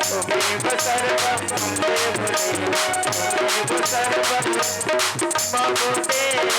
त्वमेव सर्वं त्वमेव सर्वं मम देव।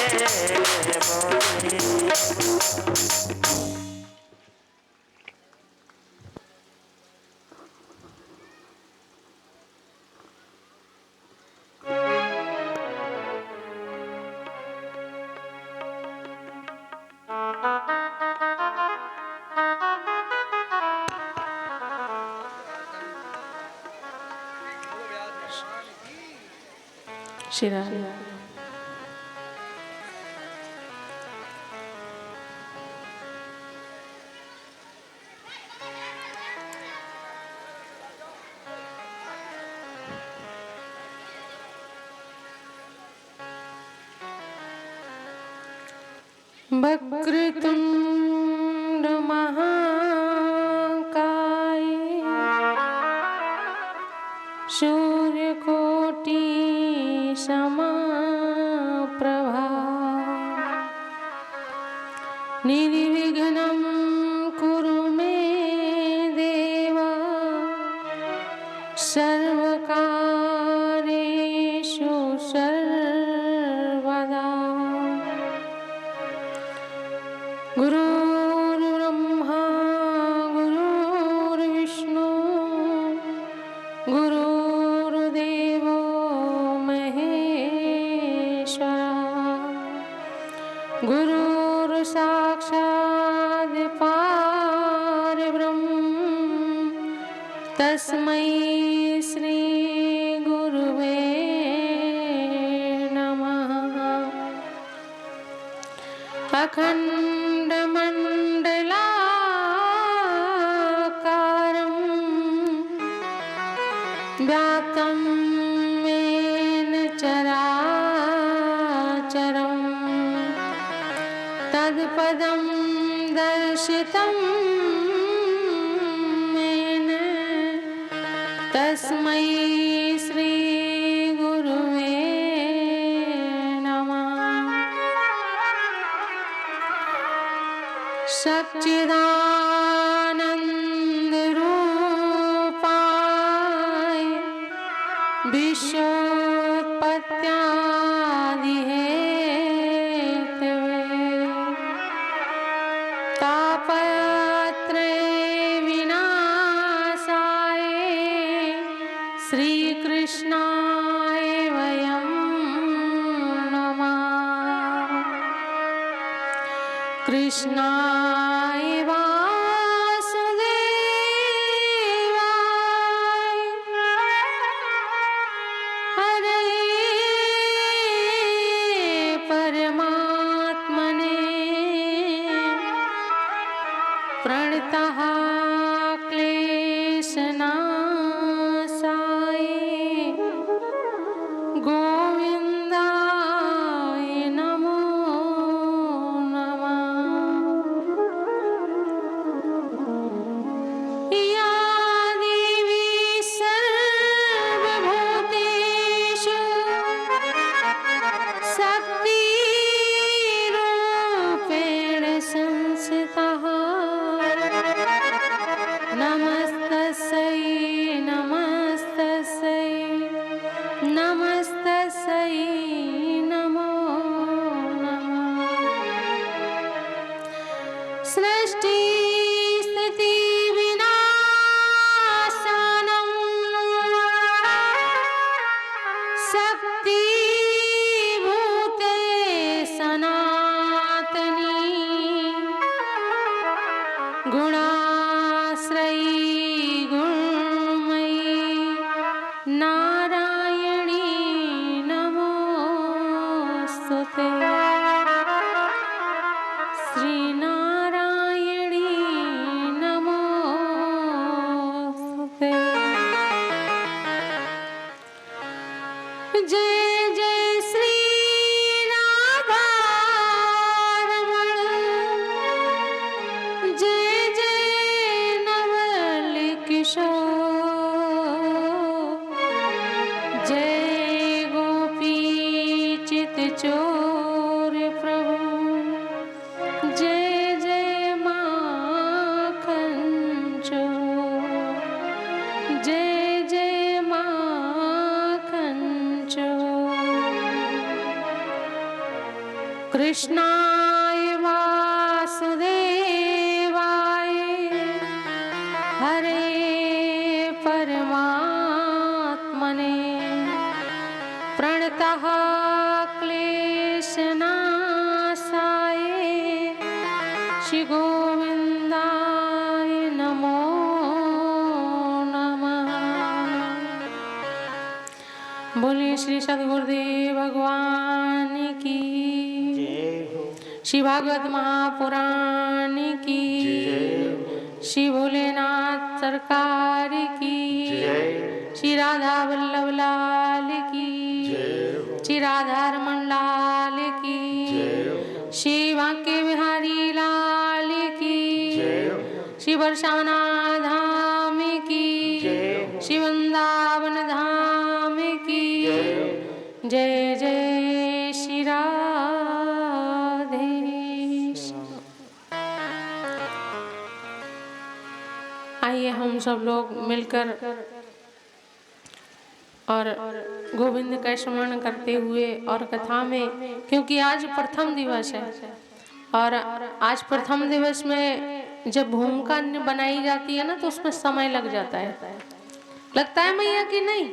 श्री राम। वक्रतुंड महाकाय सूर्यकोटि समप्रभा निर्विघ्नं कुरु मे देव सर्वकार्येषु सर्वदा। गुरुर्ब्रह्मा गुरुर्विष्णु गुरुर्देवो महेश्वरा गुरुर्साक्षात् परब्रह्म तस्मै श्री गुरुवे नमः। अखण्डमण्डलाकारं व्याप्तं येन चराचरं तत्पदं दर्शितं येन तस्मै श्री गुरुवे नमः। सच्चिदानन्दरूपाय विश्वोत्पत्त्यादिहेतवे तापत्रय विनाशाय श्रीकृष्णाय वयं नमः। कृष्णाय वासुदेवाय हरे परमात्मने प्रणतः क्लेशनाशाय गोविन्दाय नमो नमः। कृष्णाय वासुदेवाय हरे परमात्मने प्रणतः क्लेशनाशाय श्री गोविंदाय नमो नमः। बोलिए श्री सद्गुरुदेव भगवान की, श्री भागवत महापुराण की, श्री भोलेनाथ सरकार की, श्री राधा वल्लभ लाल की, श्री राधा रमन लाल की, श्री बांके बिहारी लाल की, श्री बरसाना धाम की, श्री वृंदावन धाम की। जय जय श्री राधे। आइए हम सब लोग मिलकर और गोविंद का स्मरण करते हुए और कथा में, क्योंकि आज प्रथम दिवस है और आज प्रथम दिवस में जब भूमिका बनाई जाती है ना तो उसमें समय लग जाता है। लगता है मैया कि नहीं?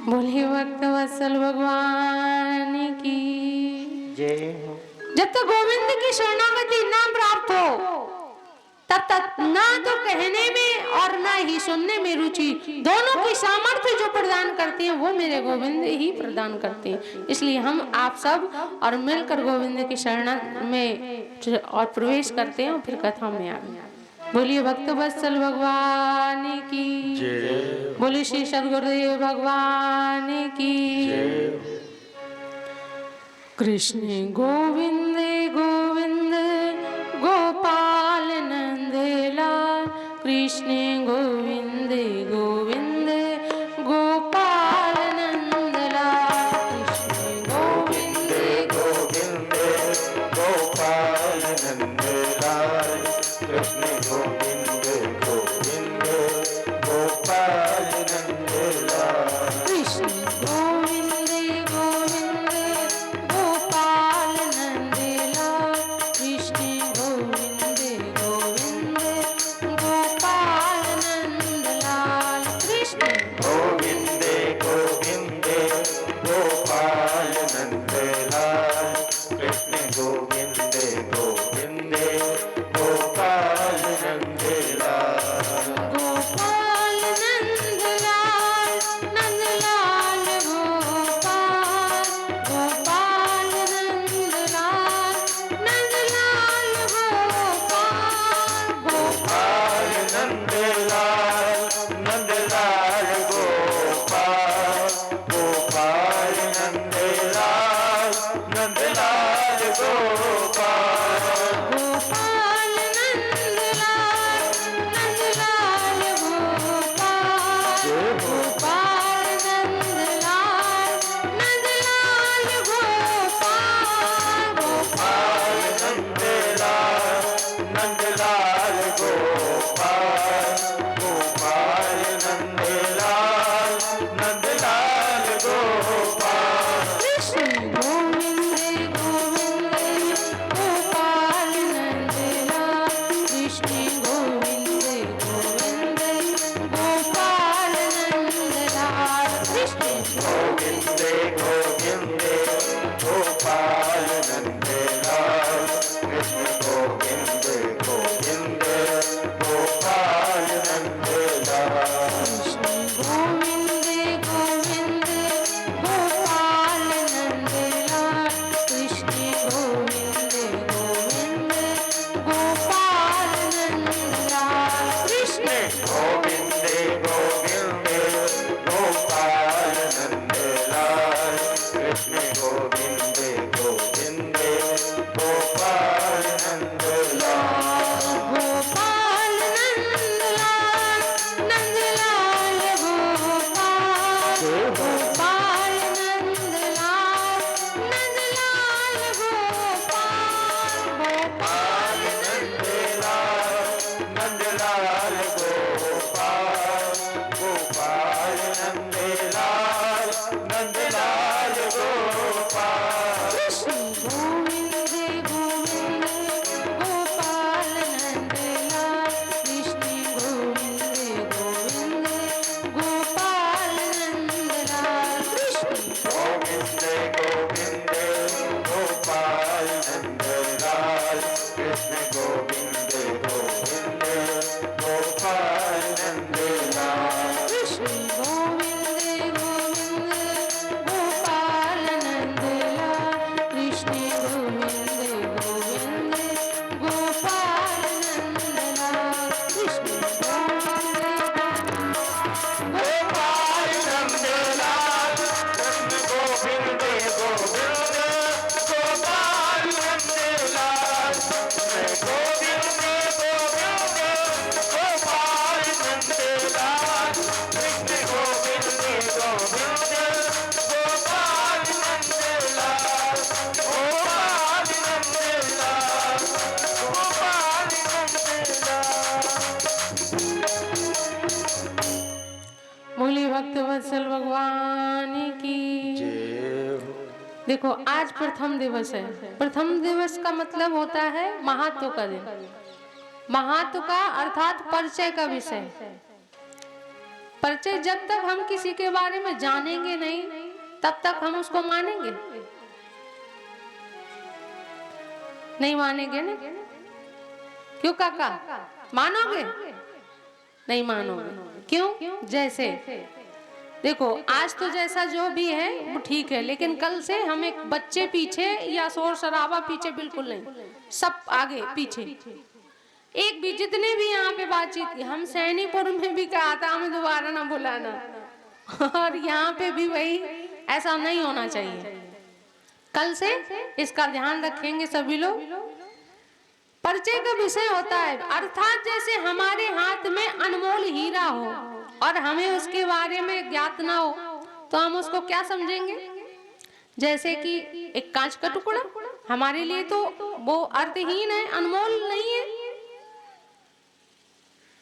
बोलिए भक्त वत्सल भगवान की जय। जब तक गोविंद की शरणागति ना प्राप्त हो तब तक ना तो कहने में और ना ही सुनने में रुचि, दोनों की सामर्थ्य जो प्रदान करते हैं वो मेरे गोविंद ही प्रदान करते हैं। इसलिए हम आप सब और मिलकर गोविंद की शरण में और प्रवेश करते हैं और फिर कथा में आगे। बोलिए भक्त वत्सल भगवान की, बोलिए श्री सद्गुरुदेव भगवान की। कृष्ण गोविंद गोविंद गोपाल नंदलाल, कृष्ण गोविंद गोविंद गोपाल नंदलाल, कृष्ण गोविंद गोविंद गोपाल नंदलाल, कृष्ण गोविंद गोविंद गोपाल नंदलाल, कृष्ण गोविंद गोविंद गोपाल नंदलाल, कृष्ण गोविंद गोविंद गोपाल नंदलाल। बोले भक्त वत्सल भगवान की। जय हो। देखो आज प्रथम दिवस है। प्रथम दिवस का मतलब होता है महात्व का दिन। महात्व का अर्थात परिचय का विषय। परिचय जब तक हम किसी के बारे में जानेंगे नहीं तब तक हम उसको मानेंगे नहीं, मानेंगे ना? क्यों काका, मानोगे? नहीं मानोगे। क्यों? जैसे देखो आज तो जैसा जो भी है वो ठीक है, लेकिन कल से हम एक बच्चे पीछे या शोर शराबा पीछे बिल्कुल नहीं, सब आगे पीछे। एक भी जितने भी यहाँ पे बातचीत की, हम सैनीपुर में भी कहा था हमें दोबारा ना बुलाना, और यहाँ पे भी वही, ऐसा नहीं होना चाहिए। कल से इसका ध्यान रखेंगे सभी लोग। परिचय का विषय होता है अर्थात जैसे हमारे हाथ में अनमोल हीरा हो और हमें उसके बारे में ज्ञात ना हो तो हम उसको क्या समझेंगे? जैसे कि एक कांच का टुकड़ा हमारे लिए तो वो अर्थहीन है, अनमोल नहीं है।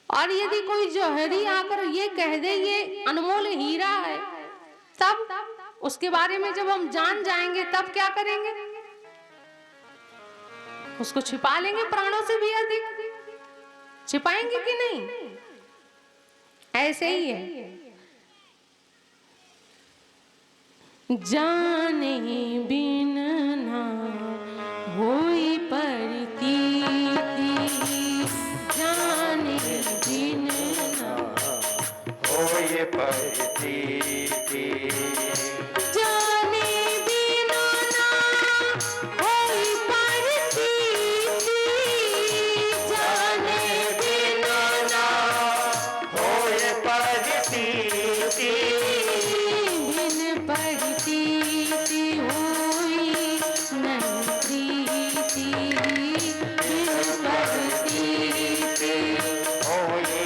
और यदि कोई जौहरी आकर ये कह दे ये अनमोल हीरा है, तब उसके बारे में जब हम जान जाएंगे तब क्या करेंगे? उसको छिपा लेंगे, प्राणों से भी अधिक छिपाएंगे कि नहीं? ऐसे ही है। जाने बिन ना होई प्रतीति, जाने बिन ना होए प्रतीति, जाने बिन ना होई प्रतीति, जाने बिन ना होए प्रतीति, बिन प्रतीति होई नहीं प्रीति, बिन प्रतीति होए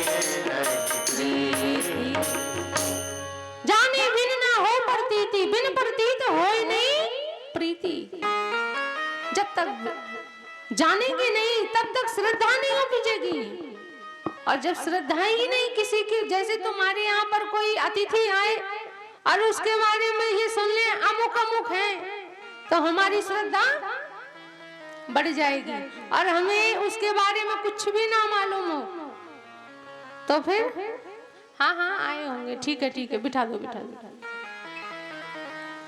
नहीं जाने बिन ना हो प्रतीति, बिन प्रतीत होए नहीं प्रीति। जब तक जानेंगे नहीं तब तक श्रद्धा नहीं उपजेगी, और जब श्रद्धा ही नहीं किसी की, जैसे तुम्हारे यहाँ पर कोई अतिथि आए और उसके बारे में ये सुन ले अमुक अमुक है तो हमारी श्रद्धा बढ़ जाएगी, और हमें उसके बारे में कुछ भी ना मालूम हो तो फिर हाँ हाँ आए होंगे, ठीक है बिठा दो बिठा दो।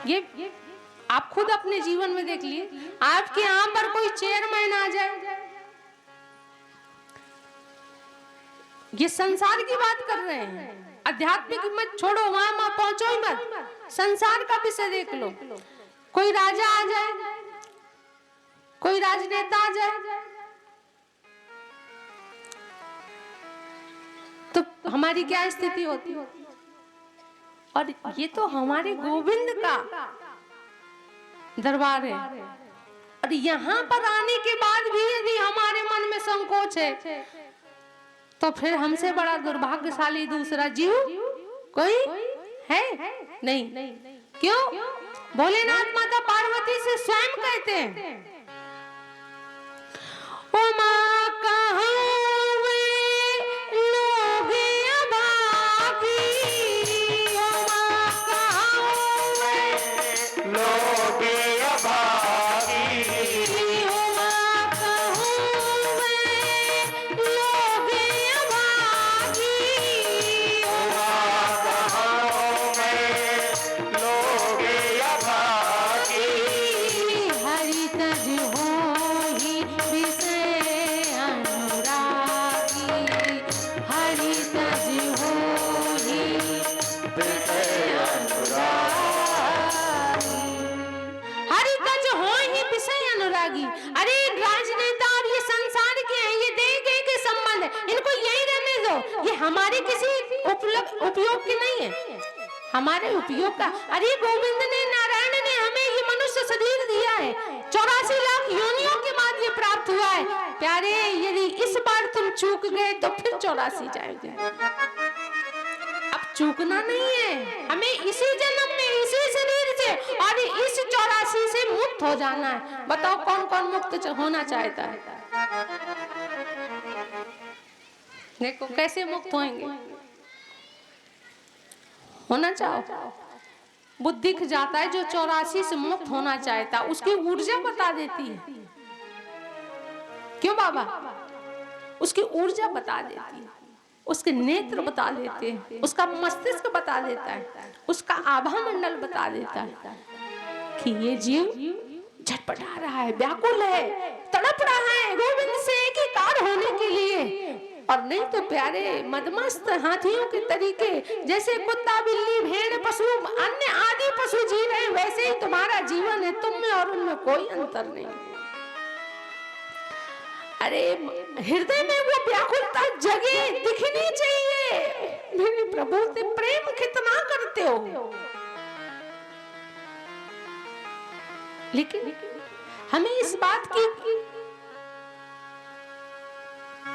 ये आप खुद अपने जीवन में देख लिए, आपके यहाँ पर कोई चेयरमैन आ जाए, ये संसार की बात कर रहे हैं, आध्यात्मिक मत छोड़ो, वहां पहुंचो ही मत, संसार का विषय देख लो। कोई राजा आ जाए, कोई राजनेता आ जाए तो हमारी क्या स्थिति होती है? और ये तो हमारे गोविंद का दरबार है, और यहाँ पर आने के बाद भी यदि हमारे मन में संकोच है तो फिर हमसे बड़ा दुर्भाग्यशाली दूसरा जीव कोई है नहीं। क्यों? भोलेनाथ माता पार्वती से स्वयं कहते हैं, ओ मां कहाँ हमारे किसी उपयोग के नहीं है, हमारे उपयोग का। अरे गोविंद ने, नारायण ने हमें ये मनुष्य शरीर दिया है, 84 लाख योनियों के बाद ये प्राप्त हुआ है। प्यारे यदि इस बार तुम चूक गए तो फिर 84 जाएंगे। अब चूकना नहीं है, हमें इसी जन्म में इसी शरीर से और इस 84 से मुक्त हो जाना है। बताओ कौन कौन मुक्त होना चाहता है? देखो कैसे मुक्त होंगे। होना चाहो, वो दिख जाता है। जो 84 से मुक्त होना चाहता, उसकी ऊर्जा बता देती है। क्यों बाबा? उसकी ऊर्जा बता देती है, उसके नेत्र बता देते हैं, उसका मस्तिष्क बता देता है, उसका आभा मंडल बता देता है कि ये जीव झटपटा रहा है, व्याकुल है, तड़प रहा है गोविंद से एकीकार होने के लिए। और नहीं तो प्यारे मदमस्त हाथियों के तरीके, जैसे कुत्ता, बिल्ली, भेड़, पशु, अन्य आदि पशु जी रहे, वैसे ही तुम्हारा जीवन है। तुम में और उनमें कोई अंतर नहीं। अरे हृदय में वो व्याकुलता जगे, दिखनी चाहिए। मेरे प्रभु से प्रेम कितना करते हो। लेकिन हमें इस बात की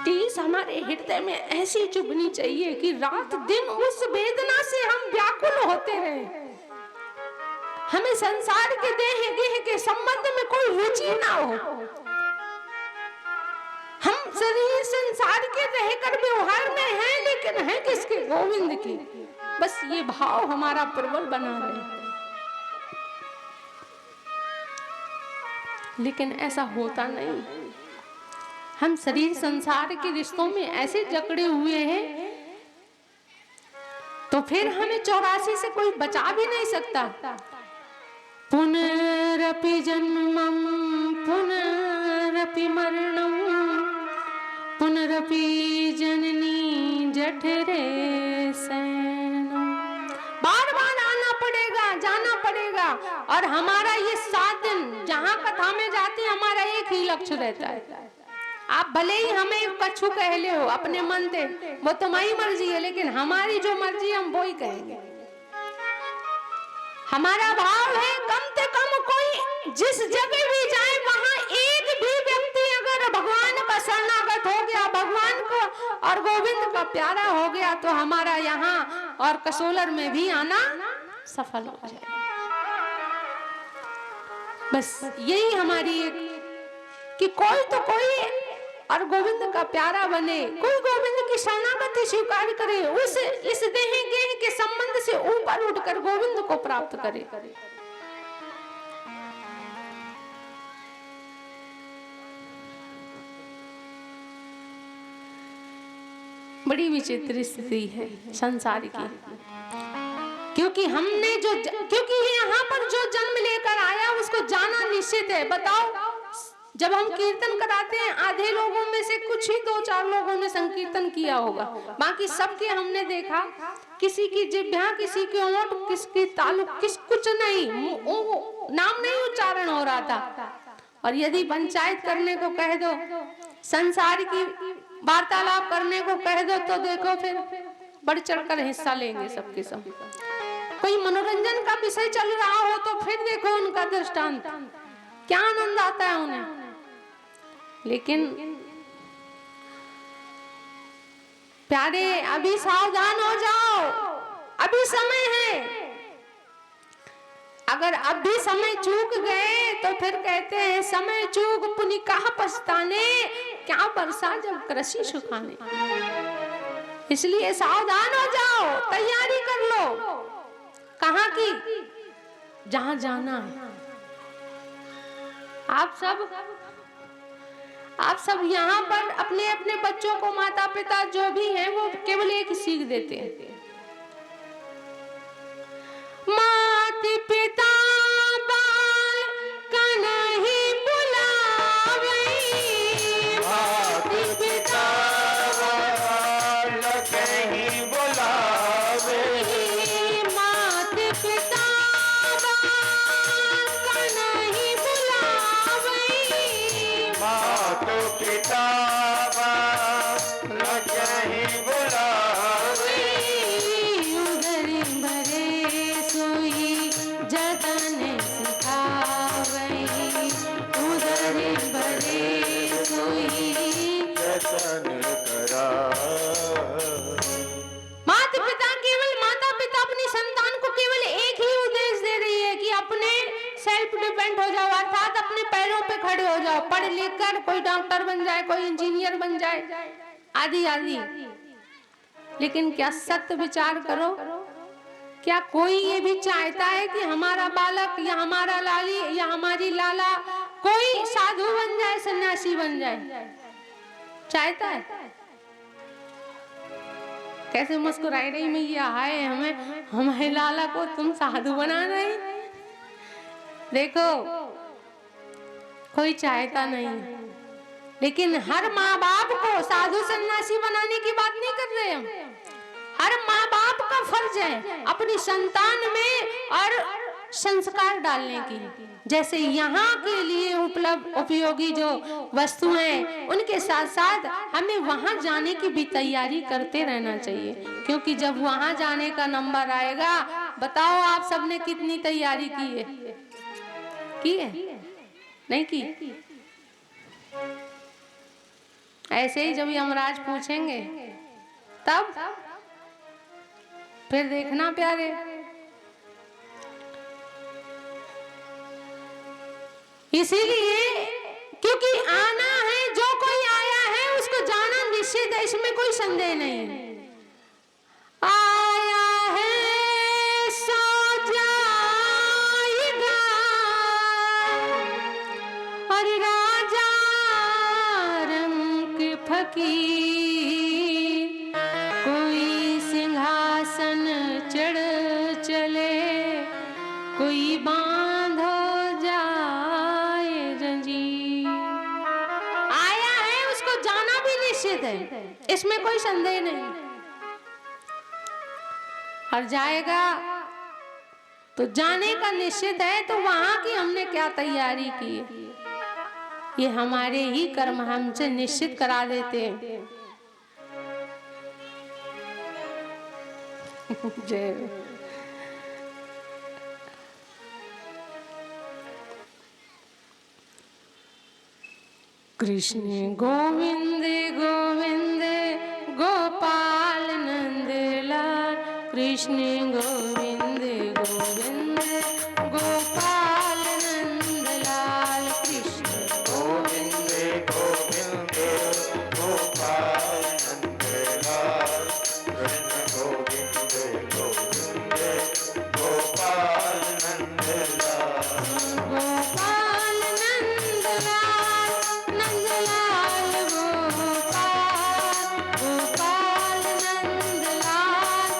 टीस हमारे हृदय में ऐसी चुभनी चाहिए कि रात दिन उस वेदना से हम व्याकुल होते रहे। हमें संसार के देह गेह के संबंध में कोई रुचि ना हो। हम शरीर संसार के रहकर व्यवहार में हैं, लेकिन है किसके? गोविंद की। बस ये भाव हमारा प्रबल बना रहे। लेकिन ऐसा होता नहीं। हम शरीर संसार के रिश्तों में ऐसे जकड़े हुए हैं, तो फिर हमें 84 से कोई बचा भी नहीं सकता। पुनरपि जन्मं पुनरपि मरणं पुनरपि जननी जठरे शयनम्। बार बार आना पड़ेगा, जाना पड़ेगा। और हमारा ये 7 दिन जहाँ कथा में जाते, हमारा एक ही लक्ष्य रहता है। आप भले ही हमें कछु कह ले हो अपने मन से, वो तुम्हारी मर्जी है, लेकिन हमारी जो मर्जी हम वो ही कहेंगे। हमारा भाव है कम से कम कोई जिस जगह भी जाए, वहां एक भी व्यक्ति अगर भगवान का शरणागत हो गया, भगवान को और गोविंद का प्यारा हो गया, तो हमारा यहाँ और कसोलर में भी आना सफल हो जाए। बस यही हमारी एक कि कोई तो कोई और गोविंद का प्यारा बने, कोई गोविंद की शरणागति स्वीकार करे, उस इस देह गेह के संबंध से ऊपर उठकर गोविंद को प्राप्त करे। बड़ी विचित्र स्थिति है संसार की। क्योंकि हमने क्योंकि यहाँ पर जो जन्म लेकर आया उसको जाना निश्चित है। बताओ, जब हम कीर्तन कराते हैं, आधे लोगों में से कुछ ही 2-4 लोगों ने संकीर्तन किया होगा, बाकी सबके हमने देखा किसी की जिह्वा, किसी की ओंठ, किसकी तालु, किस कुछ नहीं, नाम नहीं उच्चारण हो रहा था। और यदि पंचायत करने को कह दो, संसार की वार्तालाप करने को कह दो, तो देखो फिर बढ़ चढ़कर हिस्सा लेंगे सबके सब। कोई मनोरंजन का विषय चल रहा हो तो फिर देखो उनका दृष्टांत, क्या आनंद आता है उन्हें। लेकिन प्यारे, अभी सावधान हो जाओ, अभी समय है। अगर अभी समय चूक गए तो फिर कहते हैं समय चूक पुनि कहा पछताने, क्या बरसा जब कृषि सुखाने। इसलिए सावधान हो जाओ, तैयारी कर लो। कहाँ की? जहां जाना है। आप सब यहाँ पर अपने अपने बच्चों को, माता पिता जो भी हैं, वो केवल एक सीख देते हैं, माता पिता बाल का नहीं बुलावे, माता पिता बाल कहीं बुलावे, माता पिता बाल का नहीं बुलावे, माता पिता बाल कहीं बुलावे, उदर भरे सोई जतन सिखावे, उदर भरे सोई। जतन करा। माता पिता अपनी संतान को केवल एक ही उद्देश्य दे रही है कि अपने सेल्फ डिपेंड हो जाओ, अर्थात अपने पैरों पे खड़े हो जाओ, पढ़ लिख कर कोई डॉक्टर बन जाए, कोई इंजीनियर बन जाए, आदि आदि। लेकिन क्या सत्य विचार करो, क्या कोई ये भी चाहता है कि हमारा बालक या हमारा लाली या हमारी लाला कोई साधु बन जाए, सन्यासी बन जाए? चाहता है? कैसे मुस्कुराई रही मैया, हाय हमें हमारे लाला को तुम साधु बना रही। देखो कोई चाहता नहीं, लेकिन हर माँ बाप को साधु सन्यासी बनाने की बात नहीं कर रहे हम। हर माँ बाप का फर्ज है अपनी संतान में और संस्कार डालने की। जैसे यहाँ के लिए उपलब्ध उपयोगी जो वस्तुएं, उनके साथ साथ हमें वहां जाने की भी तैयारी करते रहना चाहिए, क्योंकि जब वहां जाने का नंबर आएगा, बताओ आप सबने कितनी तैयारी की है? की है? नहीं की? ऐसे ही जब यमराज पूछेंगे तब फिर देखना प्यारे। इसीलिए क्योंकि आना है, जो कोई आया है उसको जाना निश्चित है, इसमें कोई संदेह नहीं है। आया है सो जाएगा, और राजा रंग के फकीर कोई सिंहासन चढ़ चले, कोई बांध हो जाए जंजीर। आया है उसको जाना भी निश्चित है, इसमें कोई संदेह नहीं। और जाएगा तो जाने का निश्चित है, तो वहां की हमने क्या तैयारी की है, ये हमारे ही कर्म हमसे निश्चित करा देते हैं। जय। कृष्ण गोविंद गोविंद गोपाल नंदलाल, कृष्ण गोविंद गोविंद गोपाल नंदलाल, कृष्ण गोविंद गोविंद गोपाल नंदलाल, कृष्ण गोविंद गोविंद गोपाल नंदलाल, गोपाल नंदलाल, नंदलाल गोपाल, गोपाल नंदलाल,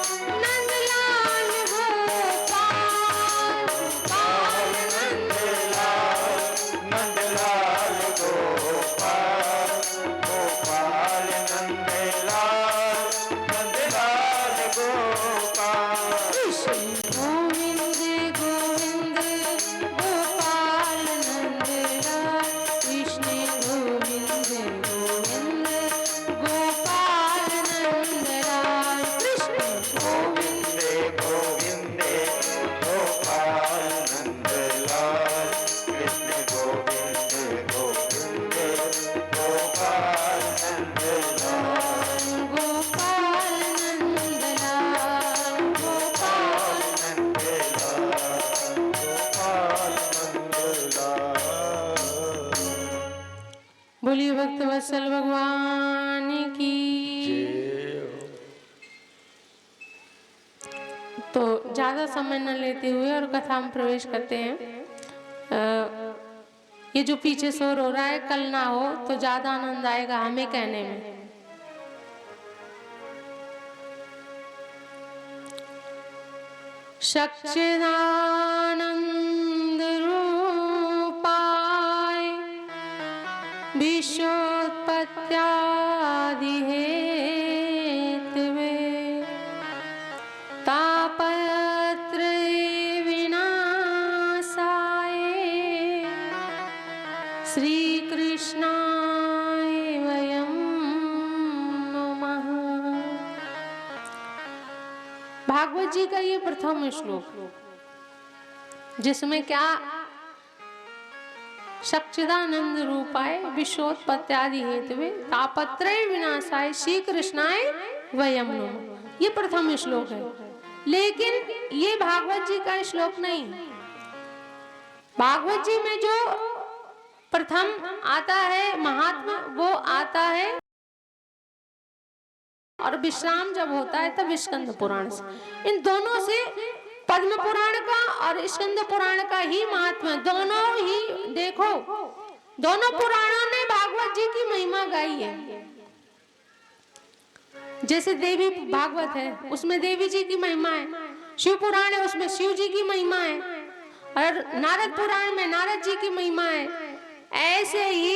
नंदलाल गोपाल, गोपाल नंदलाल, नंदलाल गोपाल, गोपाल नंदलाल, नंदलाल गोपाल, कृष्ण गोविंद गोविंद गोपाल नंदलाल, कृष्ण गोविंद गोविंद गोपाल नंदलाल, कृष्ण गोविंद गोविंद गोपाल नंदलाल, कृष्ण गोविंद गोविंद गोपाल नंदलाल, गोपाल नंदलाल, गोपाल। बोलिए भक्त वत्सल भगवान की। तो ज्यादा समय न लेते हुए और कथा में प्रवेश करते हैं। ये जो पीछे शोर हो रहा है, कल ना हो तो ज्यादा आनंद आएगा हमें कहने में। सच्चिदानंद रूपाय विश्वोत्पत्त्यादि हेतवे, तापत्रय विनाशाय श्री कृष्णाय वयं नमः। भागवत जी का ये प्रथम श्लोक, जिसमें क्या सच्चिदानंद रूपाय विश्वोत्पत्त्यादि हेतवे तापत्रय विनाशाय श्री कृष्णाय वयं नमः, ये प्रथम श्लोक है। लेकिन ये भागवत जी का श्लोक नहीं। भागवत जी में जो प्रथम आता है महात्मा, वो आता है और विश्राम जब होता है तब स्कंद पुराण से। इन दोनों से पद्म पुराण का और स्कंद पुराण का ही महात्मा है। दोनों ही देखो, दोनों पुराणों ने भागवत जी की महिमा गाई है। जैसे देवी भागवत है उसमें देवी जी की महिमा है, शिव पुराण है उसमें शिव जी की महिमा है, और नारद पुराण में नारद जी की महिमा है। ऐसे ही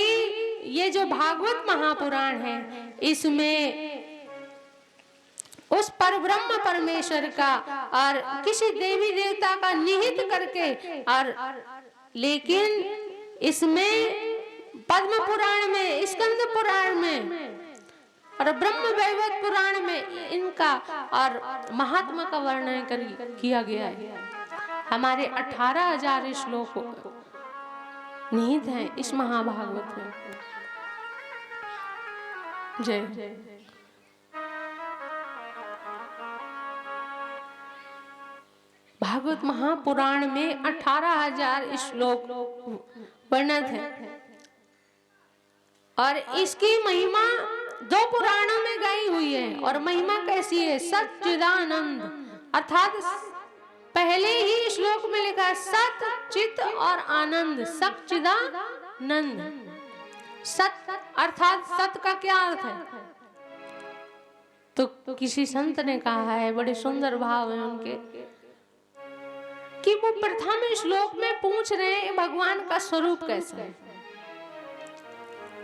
ये जो भागवत महापुराण है इसमें उस परब्रह्म परमेश्वर का और किसी देवी देवता का निहित करके, और लेकिन इसमें पद्म पुराण में, स्कंद पुराण में और ब्रह्म वैवर्त पुराण में इनका और महात्मा का वर्णन किया गया है। हमारे 18,000 श्लोक निहित हैं इस महाभागवत में। जय। भागवत महापुराण में 18,000 श्लोक वर्णित हैं और इसकी महिमा 2 पुराणों में गाई हुई है। और महिमा कैसी है? सच्चिदानंद, अर्थात पहले ही श्लोक में लिखा है सत चित और आनंद, सच्चिदानंद। सत अर्थात सत का क्या अर्थ है? तो किसी संत ने कहा है, बड़े सुंदर भाव है उनके, कि वो प्रथम श्लोक में पूछ रहे हैं भगवान का स्वरूप कैसा है,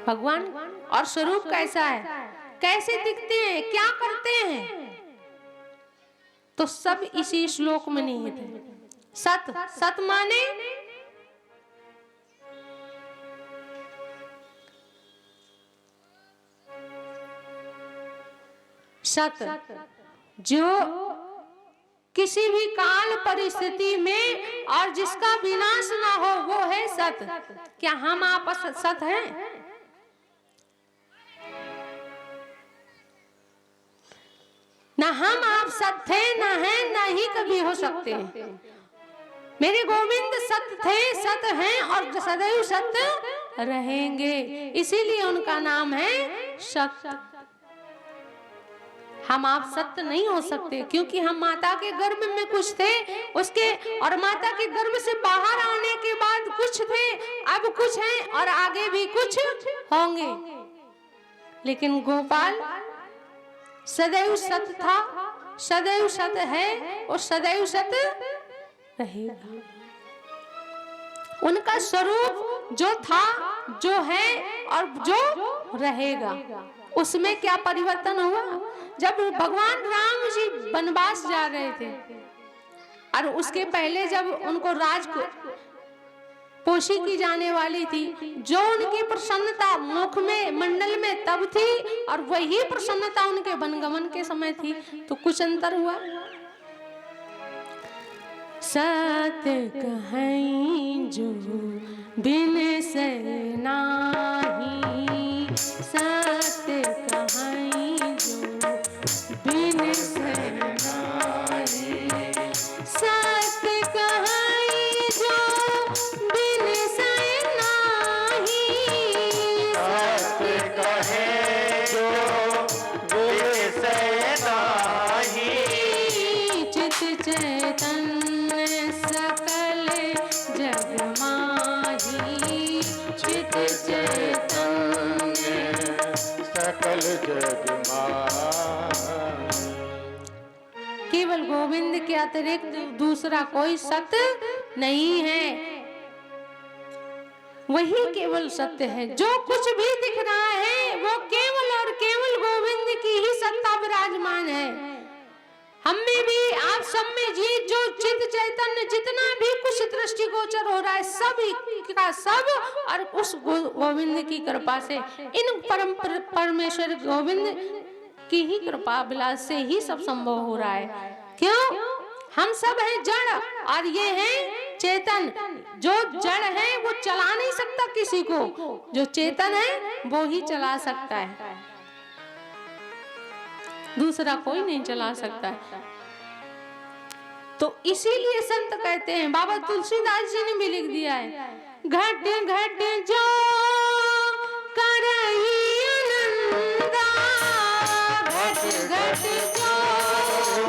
भगवान और स्वरूप कैसा है, कैसे दिखते हैं, क्या करते हैं। तो सब इसी श्लोक में निहित है। सत, सत माने सत, जो किसी भी काल परिस्थिति में और जिसका विनाश ना हो वो है सत। क्या हम आप सत हैं? ना हम आप सत थे, ना है, ना ही कभी हो सकते हैं। मेरे गोविंद सत थे, सत हैं और सदैव सत्य रहेंगे, इसीलिए उनका नाम है सत। हम आप सत्य नहीं हो सकते, क्योंकि हम माता के गर्भ में कुछ थे, उसके और माता के गर्भ से बाहर आने के बाद कुछ थे, अब कुछ हैं और आगे भी कुछ होंगे। लेकिन गोपाल सदैव सत्य था, सदैव सत्य है और सदैव सत्य रहेगा। उनका स्वरूप जो था, जो है और जो रहेगा, उसमें क्या परिवर्तन हुआ? जब भगवान राम जी वनवास जा रहे थे और उसके पहले जब उनको राज पोषी की जाने वाली थी, जो उनकी प्रसन्नता मुख में मंडल में तब थी और वही प्रसन्नता उनके वनगमन के समय थी, तो कुछ अंतर हुआ। सत्य कहीं जो बिन से नाही, सत्य कहीं जो बिन से नाही, सत्य कहीं जो बिन से नाही, सत्य कहे जो बिन से नाही, चित चैतन्य सकल जग माही, चित चैतन्य सकल जग माही। केवल गोविंद के अतिरिक्त दूसरा कोई सत्य नहीं है, वही केवल सत्य है। जो कुछ भी दिख रहा है वो केवल और केवल गोविंद की ही सत्ता विराजमान है। हम में भी, आप सब में जी, जो चित्त चैतन्य जितना भी कुछ दृष्टिगोचर हो रहा है, सब का सब और उस गोविंद की कृपा से, इन परम परमेश्वर गोविंद की ही कृपा विलास से ही सब संभव हो रहा है। क्यों? हम सब हैं जड़ और ये हैं चेतन। जो जड़ है वो चला नहीं सकता किसी को, जो चेतन है वो ही चला सकता है, दूसरा कोई नहीं चला सकता है। तो इसीलिए संत कहते हैं, बाबा तुलसीदास जी ने भी लिख दिया है, घट घट जो करही आनंदा, घट घट घट जो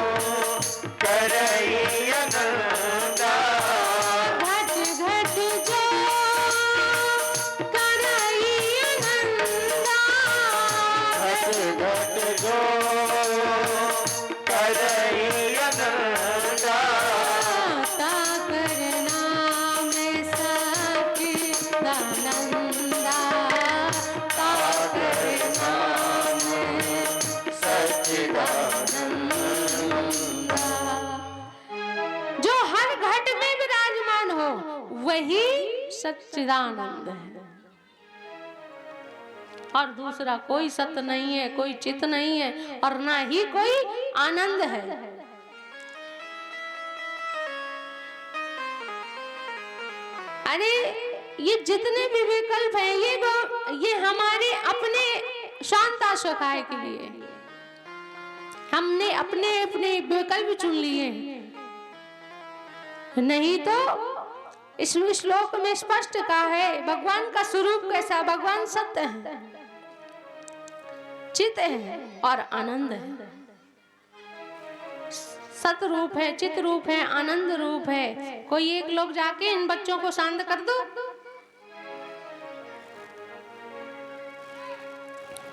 करई आनंदा घट घट जो करई आनंदा घट घट जो करई आनंदा ता करना में सच्चिदानंदा ता करना में सच्चिदानंदा जो हर घट में विराजमान हो वही सच्चिदानंद है और दूसरा कोई सत्य नहीं है, कोई चित नहीं है और ना ही कोई आनंद है। अरे ये जितने भी विकल्प हैं ये हमारे अपने शांता सुखाय के लिए हमने अपने अपने विकल्प चुन लिए, नहीं तो इस श्लोक में स्पष्ट कहा है भगवान का स्वरूप कैसा, भगवान सत्य है, चित है और आनंद है। सत रूप है, चित रूप है, आनंद रूप है। कोई एक लोग जाके इन बच्चों को शांत कर दो,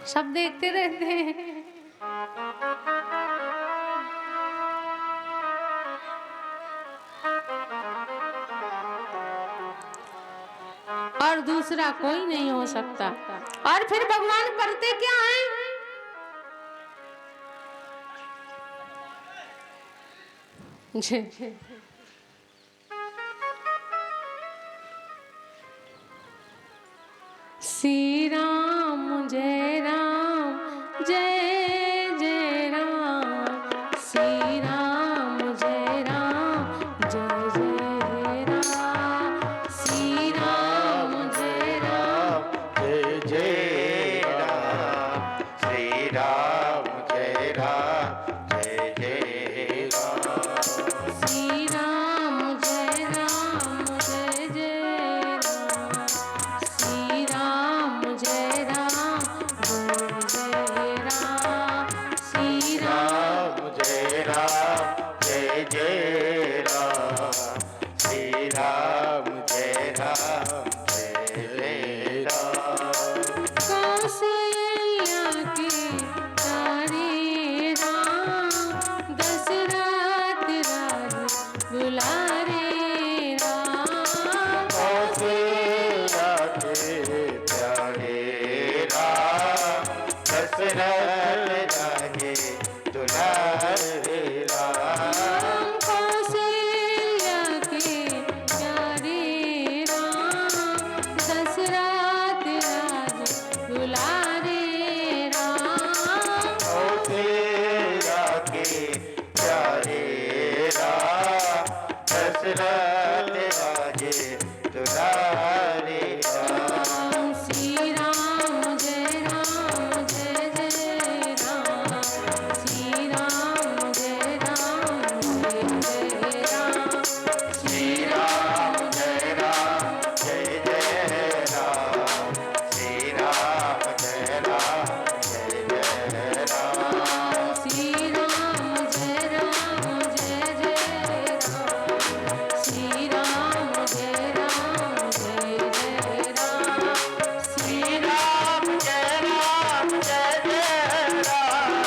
सब देखते रहते हैं। और दूसरा कोई नहीं हो सकता। और फिर भगवान करते क्या हैं? श्री राम जय राम जय जय राम, श्री राम जय राम जय जय राम, श्री राम जय राम जय जय राम, श्री राम जय राम जय जय राम, श्री राम जय राम जय जय राम, श्री राम जय राम जय जय राम, श्री राम राम जय राम जय जय राम, श्री राम जय राम जय जय राम, कौशल्या के तारे राम, दशरथ राज दुलारे राम, कौशल्या के प्यारे राम, दशरथ राजे दुलारे राम, कौशल्या के प्यारे राम, दशरथ राज दुलारे राम, कौशल्या के प्यारे राम, दशरथ राजे दुलारे राम, श्री राम जय राम जय जय राम, श्री राम जय राम जय जय राम, श्री राम जय राम जय जय राम, श्री राम जय राम जय जय राम, श्री राम जय राम जय जय राम, श्री राम जय राम जय जय राम, श्री राम जय राम जय जय राम, श्री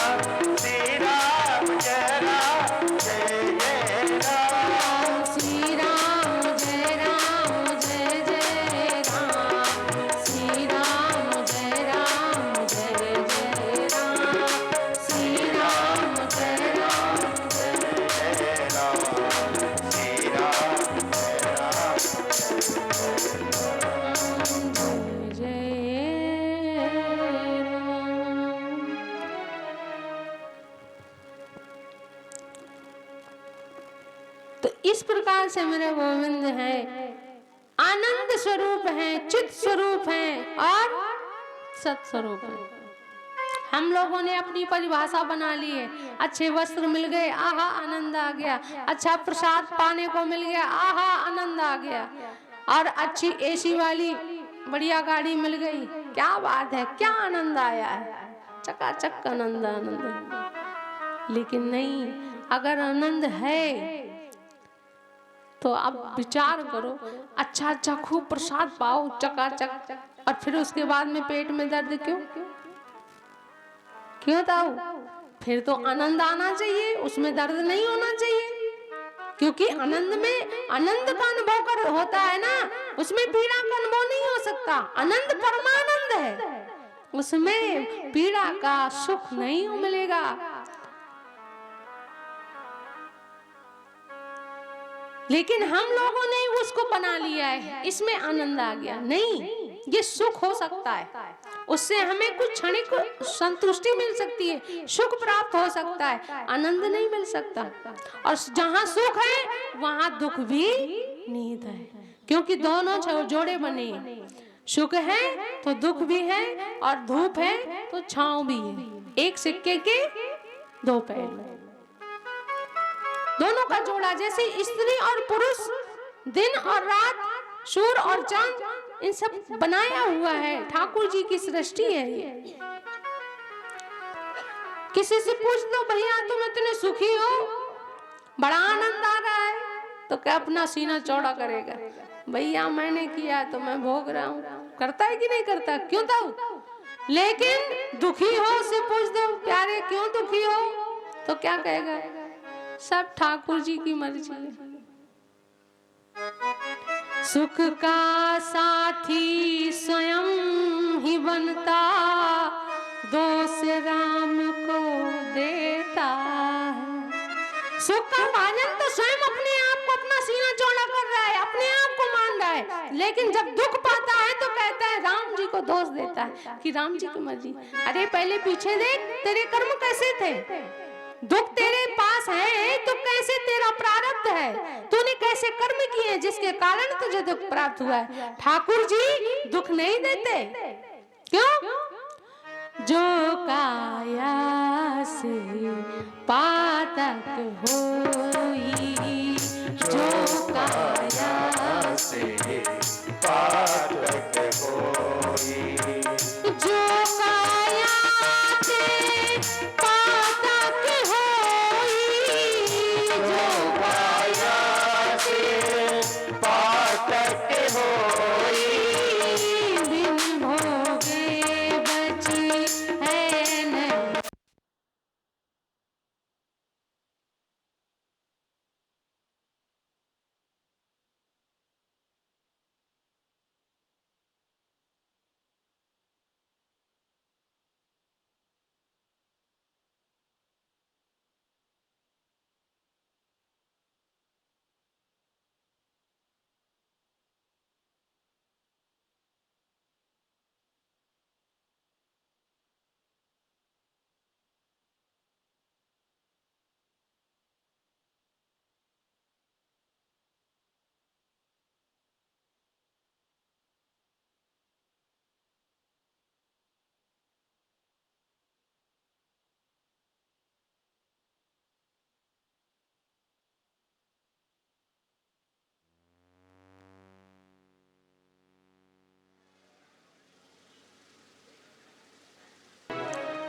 राम जय राम जय जय राम, श्री राम जय राम जय जय राम, श्री राम जय राम जय जय राम, श्री राम जय राम जय जय राम, श्री राम जय राम जय जय राम। तो इस प्रकार से मेरे गोविंद है, आनंद स्वरूप है, चित स्वरूप है और सत स्वरूप है। हम लोगों ने अपनी परिभाषा बना ली है, अच्छे वस्त्र मिल गए, आहा आनंद आ गया, अच्छा प्रसाद पाने को मिल गया, आहा आनंद आ गया, और अच्छी एसी वाली बढ़िया गाड़ी मिल गई, क्या बात है, क्या आनंद आया है, चकाचक आनंद आनंद है। लेकिन नहीं, अगर आनंद है तो अब विचार करो, अच्छा अच्छा खूब प्रसाद पाओ चकाचक, और फिर उसके बाद में पेट में दर्द क्यों क्यों ताऊ? फिर तो आनंद आना चाहिए, उसमें दर्द नहीं होना चाहिए, क्योंकि आनंद में आनंद का अनुभव कर होता है ना, उसमें पीड़ा का अनुभव नहीं हो सकता। आनंद परमानंद है, उसमें पीड़ा का सुख नहीं मिलेगा। लेकिन हम लोगों ने उसको बना लिया है, इसमें आनंद आ गया। नहीं, ये सुख हो सकता है, उससे हमें कुछ क्षणिक संतुष्टि मिल सकती है, सुख प्राप्त हो सकता है, आनंद नहीं मिल सकता। और जहां सुख है वहां दुख भी निहित है, क्योंकि दोनों जोड़े बने हैं। सुख है तो दुख भी है, और धूप है तो छांव भी है। एक सिक्के के दो पहलू, दोनों का जोड़ा। जैसे स्त्री और पुरुष, दिन और रात, सूर्य और चांद, इन सब बनाया हुआ है, ठाकुर जी की सृष्टि है ये। किसी से पूछ लो, भैया तुम इतने सुखी हो, बड़ा आनंद आ रहा है, तो क्या अपना सीना चौड़ा करेगा, भैया मैंने किया तो मैं भोग रहा हूँ। करता है कि नहीं करता? क्यों था? लेकिन दुखी हो से पूछ दो, प्यारे क्यों दुखी हो, तो क्या कहेगा? सब ठाकुर जी की मर्जी है। सुख का साथी स्वयं ही बनता, दोष राम को देता है। सुख का भाजन तो स्वयं अपने आप को, अपना सीना चौड़ा कर रहा है, अपने आप को मान रहा है, लेकिन जब दुख पाता है तो कहता है राम जी को दोष देता है कि राम जी की मर्जी। अरे पहले पीछे देख, तेरे कर्म कैसे थे, दुख तेरे पास है तो कैसे तेरा प्रारब्ध है, तूने कैसे कर्म किए जिसके कारण तुझे दुख प्राप्त हुआ है। ठाकुर जी दुख नहीं देते, क्यों? जो काया से पातक होई, जो काया से पातक होई, जो काया से पातक होई, जो काया से पातक होई, बिन भोगे बची है नहीं।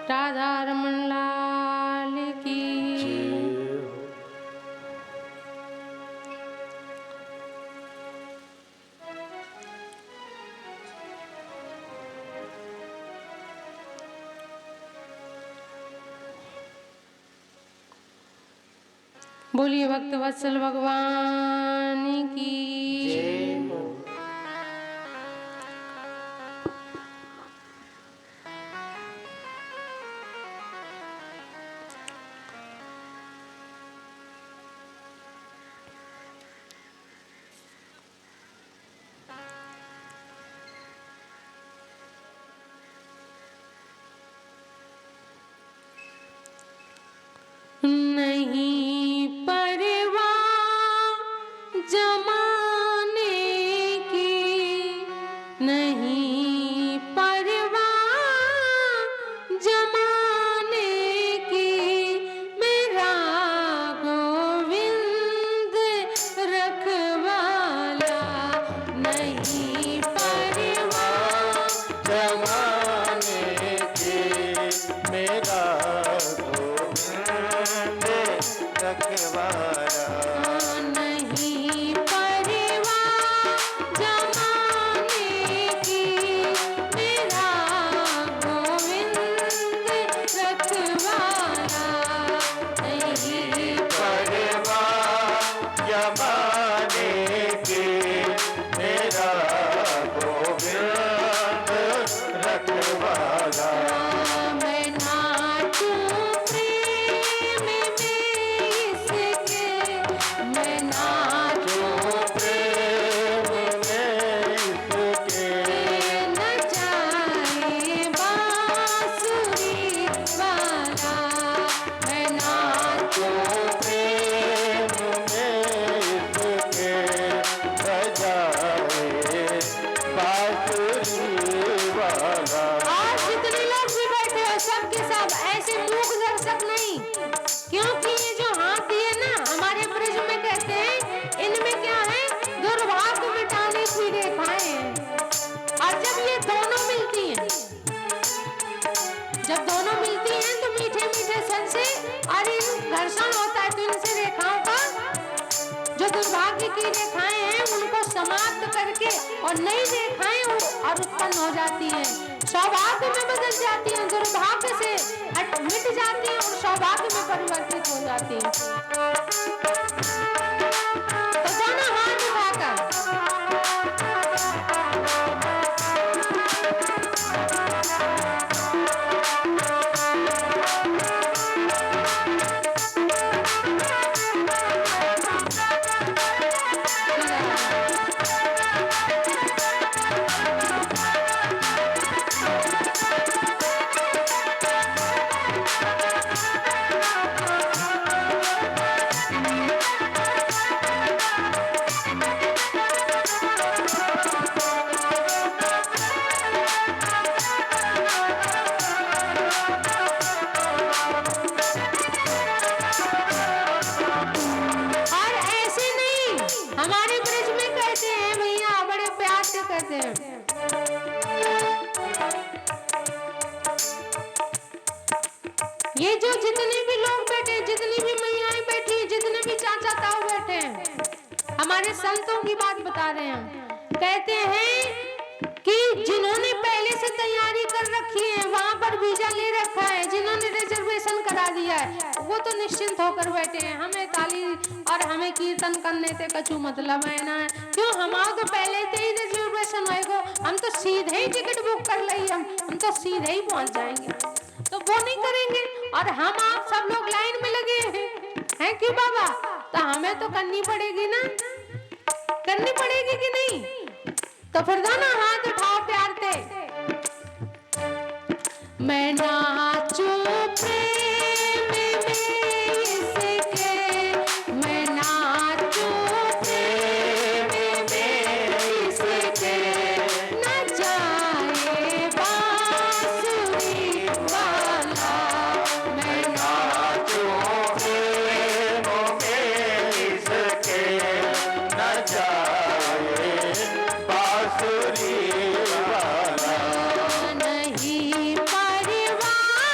राधा रमन लाल की। बोलिए भक्त वत्सल भगवान की। नहीं परवाह जमाने रखवाला। नहीं परवाह जमाने की, मेरा गोविंद रखवाला। नहीं परवाह जमाने की, मेरा गोविंद रखवाला। मैं नाचूं प्रेम में इसके, मैं नाचूं प्रेम में इसके, नचाए बांसुरी वाला। मैं नाचूं प्रेम में इसके, बजाए बांसुरी वाला। आज जितने लोग भी बैठे हो सबके सब ऐसे मूक दर्शक नहीं, क्योंकि ये जो हाथी है ना हमारे ब्रज में कहते हैं, इनमें क्या है, दुर्भाग्य मिटाने की रेखाएं हैं। और जब ये दोनों मिलती हैं, जब दोनों मिलती हैं तो मीठे मीठे स्वर से और इन घर्षण होता है, तो इनसे रेखाओं का जो दुर्भाग्य की रेखाएं हैं उनको समाप्त करके और नई रेखाएं और उत्पन्न हो जाती हैं, सौभाग्य में बदल जाती हैं, दुर्भाग्य से मिट जाती हैं और सौभाग्य में परिवर्तित हो जाती हैं। तो दोनों हाथ उठाकर हमारे ब्रज में कहते हैं भैया, बड़े प्यार से कहते हैं, ये जो जितने भी लोग बैठे, जितनी भी मैयाएं बैठी, जितने भी चाचा ताऊ बैठे हैं, हमारे संतों की बात बता रहे हैं। कहते हैं कि जिन्होंने पहले से तैयारी कर रखी है, वहां पर वीजा ले रखा है, जिन्होंने रिजर्वेशन करा दिया है, वो तो निश्चिंत होकर बैठे हैं। हमें ताली और हमें कीर्तन करने से कछु मतलब है ना, क्यों हमारा तो पहले से ही रिजर्वेशन होएगा, हम तो सीधे ही टिकट बुक कर ली, हम तो सीधे ही पहुंच जाएंगे, तो वो नहीं करेंगे। और हम आप सब लोग लाइन में लगे हैं क्यों बाबा, तो हमें तो करनी पड़ेगी ना, करनी पड़ेगी कि नहीं? तो फिर दोनों हाथ उठाओ प्यार से, मैं नाचूं प्रेम में इसके, मैं नाचूं प्रेम में इसके, नचाए बांसुरी वाला। मैं नाचूं प्रेम में इसके, नचाए बांसुरी वाला। नहीं परवाह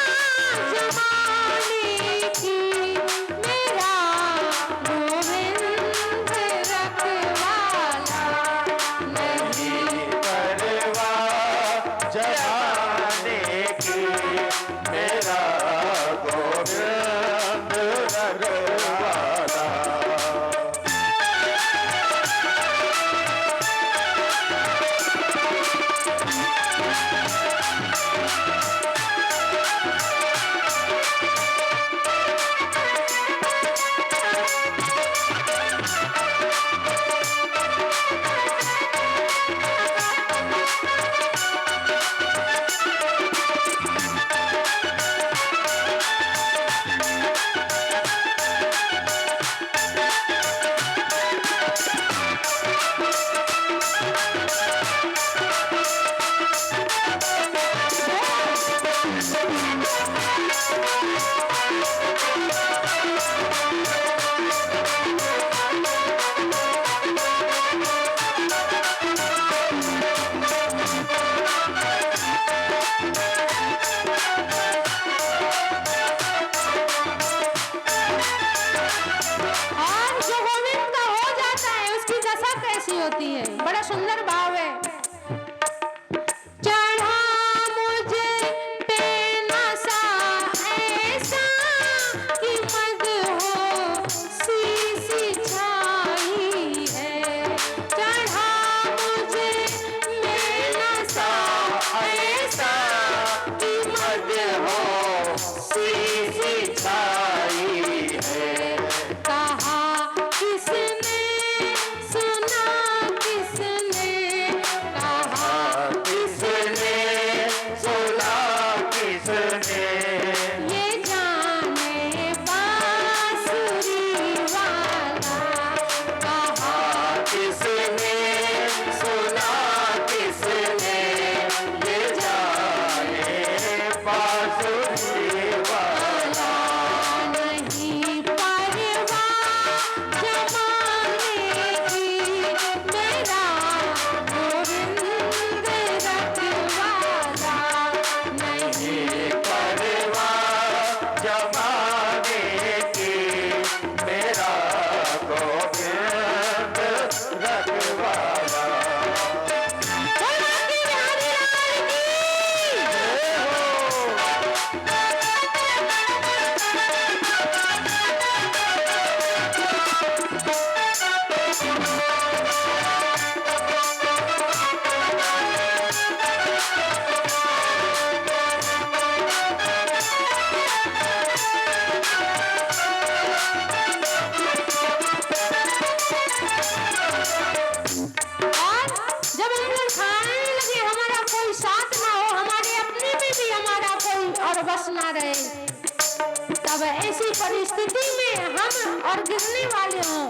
और गिरने वाले हों,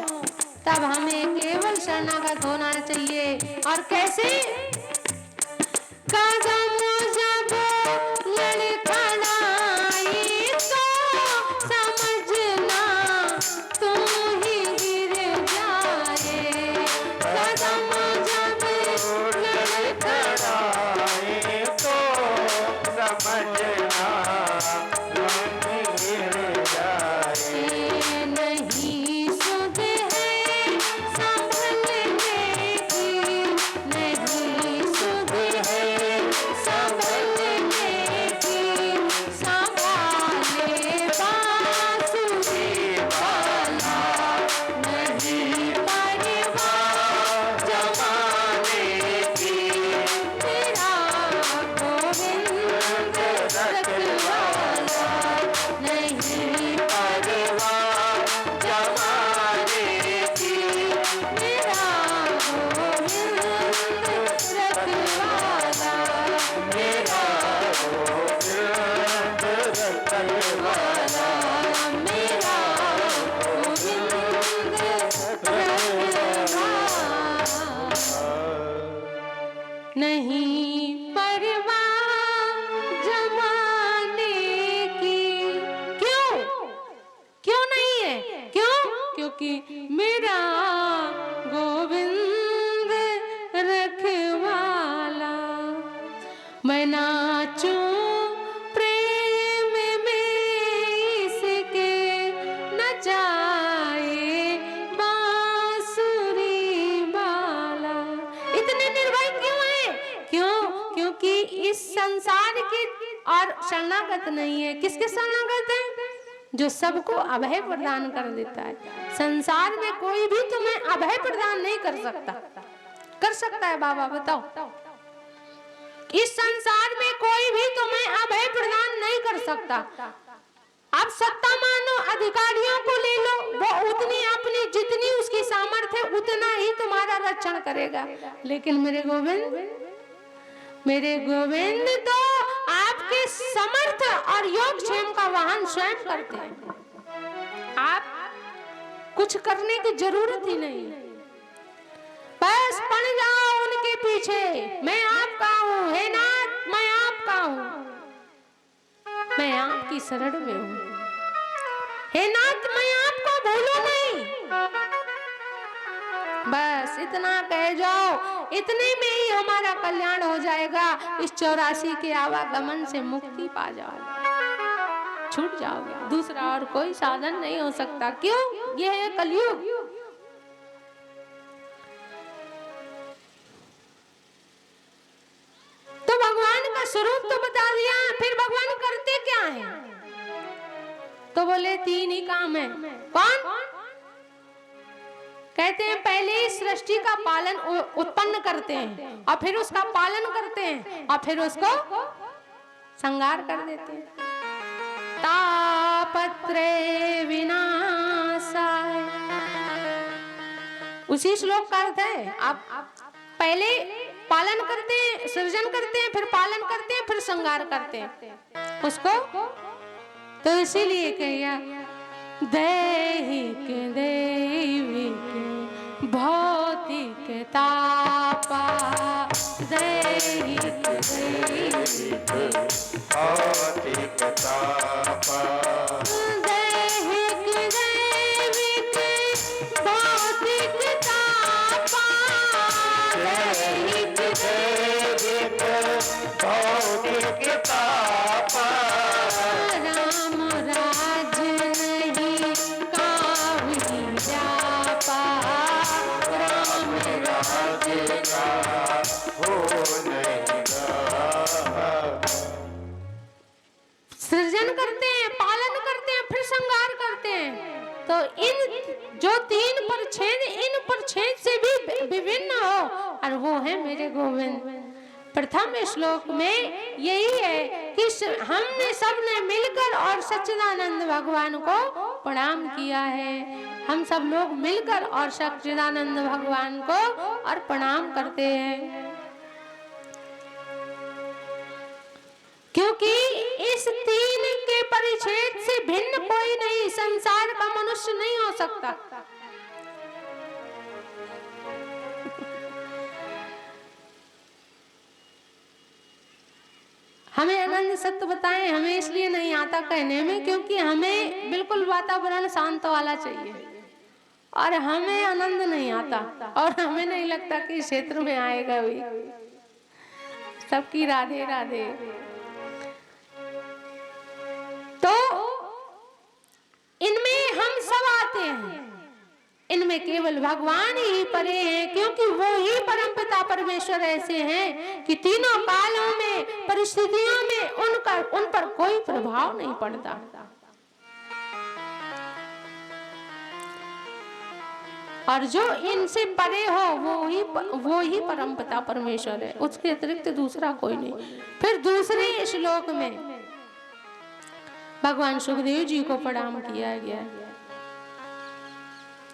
तब हमें केवल शरणागत होना चाहिए। और कैसे? कदम जब लड़खड़ाए तो समझना तू ही गिर जाए। कदम जब लड़खड़ाए तो समझना तुम गिर जाए। नहीं सुध है संभलने की, नहीं सुध है संभलने की, संभाले बांसुरी वाला नहीं परवाह जमाने की। तेरा गोविंद रखवाला नहीं परवाह जमाने की। मेरा गोविंद रखवाला, मेरा गोविंद रखवाला, मेरा गोविंद रखवाला नहीं परवाह जमाने की। क्यों? क्यों नहीं है? क्यों? क्योंकि मेरा गोविंद रखवाला। मैं नाचूं प्रेम में इसके, नचाए बांसुरी वाला। इतने निर्भय क्यों है? क्यों? क्योंकि इस संसार की और शरणागत नहीं है। किसके शरणागत है? जो सबको अभय प्रदान कर देता है। संसार में कोई भी तुम्हें अभय प्रदान नहीं कर सकता। कर सकता है बाबा? बताओ। इस संसार में कोई भी तुम्हें अभय प्रदान नहीं कर सकता। अब सत्ता मानो अधिकारियों को ले लो, वो उतनी अपनी जितनी उसकी सामर्थ्य उतना ही तुम्हारा रक्षण करेगा। लेकिन मेरे गोविंद तो आपके समर्थ और योगक्षेम का वाहन स्वयं करते हैं। आप कुछ करने की जरूरत ही नहीं, बस पड़ जाओ उनके पीछे। मैं आपका हूँ हे नाथ, मैं आपका हूँ, मैं आपकी शरण में हूँ हे नाथ, मैं आपको भूलूं नहीं। बस इतना कह जाओ, इतने में ही हमारा कल्याण हो जाएगा। इस 84 के आवागमन से मुक्ति पा जाओगे, छूट जाओगे। दूसरा और कोई साधन नहीं हो सकता। क्यों? यह है कलयुग। तो भगवान का स्वरूप तो बता दिया, फिर भगवान करते क्या है? तो बोले 3 ही काम है। कौन? कहते हैं पहले ही सृष्टि का पालन उत्पन्न करते हैं और फिर उसका पालन करते हैं और फिर उसको संहार कर देते हैं। तापत्रे विनाशाय, उसी श्लोक का अर्थ है। आप पहले पालन करते हैं, सृजन करते हैं, फिर पालन करते हैं, फिर संहार करते हैं उसको। तो इसीलिए कहिया दैहिक दैविक भौतिक तापा, दैहिक दैविक भौतिक तापा, दैहिक दैविक भौतिक तापा, दैहिक दैविक भौतिक तापा। राम राज नहीं काहुई जापा, राम राज का हो नहीं गा। सृजन करते हैं, पालन करते हैं, फिर संहार करते हैं। तो इन जो 3 परछेद, इन परछेद से भी विभिन्न हो, और वो है मेरे गोविंद। प्रथम श्लोक में यही है कि हमने सबने मिलकर और सच्चिदानंद भगवान को प्रणाम किया है। हम सब लोग मिलकर और सच्चिदानंद भगवान को और प्रणाम करते हैं, क्योंकि इस 3 के परिच्छेद से भिन्न कोई नहीं, संसार का मनुष्य नहीं हो सकता। हमें आनंद सत्य बताएं, हमें इसलिए नहीं आता कहने में क्योंकि हमें बिल्कुल वातावरण शांत वाला चाहिए और हमें आनंद नहीं आता और हमें नहीं लगता कि क्षेत्र में आएगा भी। सबकी राधे राधे। तो इनमें हम सब आते हैं, इनमें केवल भगवान ही परे हैं क्योंकि वो ही परमपिता परमेश्वर ऐसे हैं कि तीनों कालों में परिस्थितियों में उन पर कोई प्रभाव नहीं पड़ता। और जो इनसे परे हो वो ही परमपिता परमेश्वर है, उसके अतिरिक्त दूसरा कोई नहीं। फिर दूसरे श्लोक में भगवान सुखदेव जी को प्रणाम किया गया।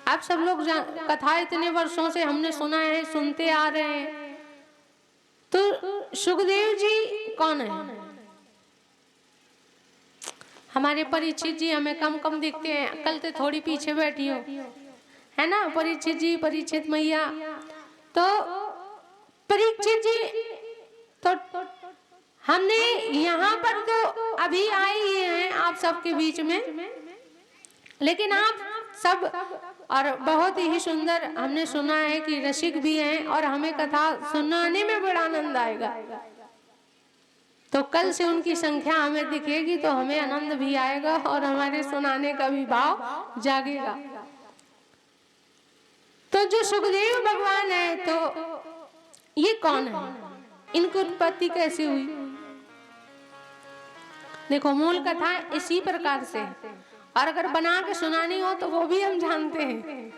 आप सब लोग कथा इतने वर्षों से हमने सुना है, सुनते आ रहे हैं। तो सुखदेव जी कौन है? हमारे परीक्षित जी हमें कम कम दिखते हैं, कल तो थोड़ी पीछे बैठी हो, है ना परीक्षित जी, परीक्षित मैया। तो परीक्षित जी तो हमने यहाँ पर तो अभी आए ही हैं आप सबके बीच में, लेकिन आप सब और बहुत ही सुंदर हमने सुना है कि रसिक भी हैं और हमें कथा सुनाने में बड़ा आनंद आएगा। तो कल से उनकी संख्या हमें दिखेगी तो हमें आनंद भी आएगा और हमारे सुनाने का भी भाव जागेगा। तो जो सुखदेव भगवान है तो ये कौन है, इनकी उत्पत्ति कैसे हुई? देखो मूल कथा इसी प्रकार से, और अगर बना के सुनानी हो तो वो भी हम जानते हैं।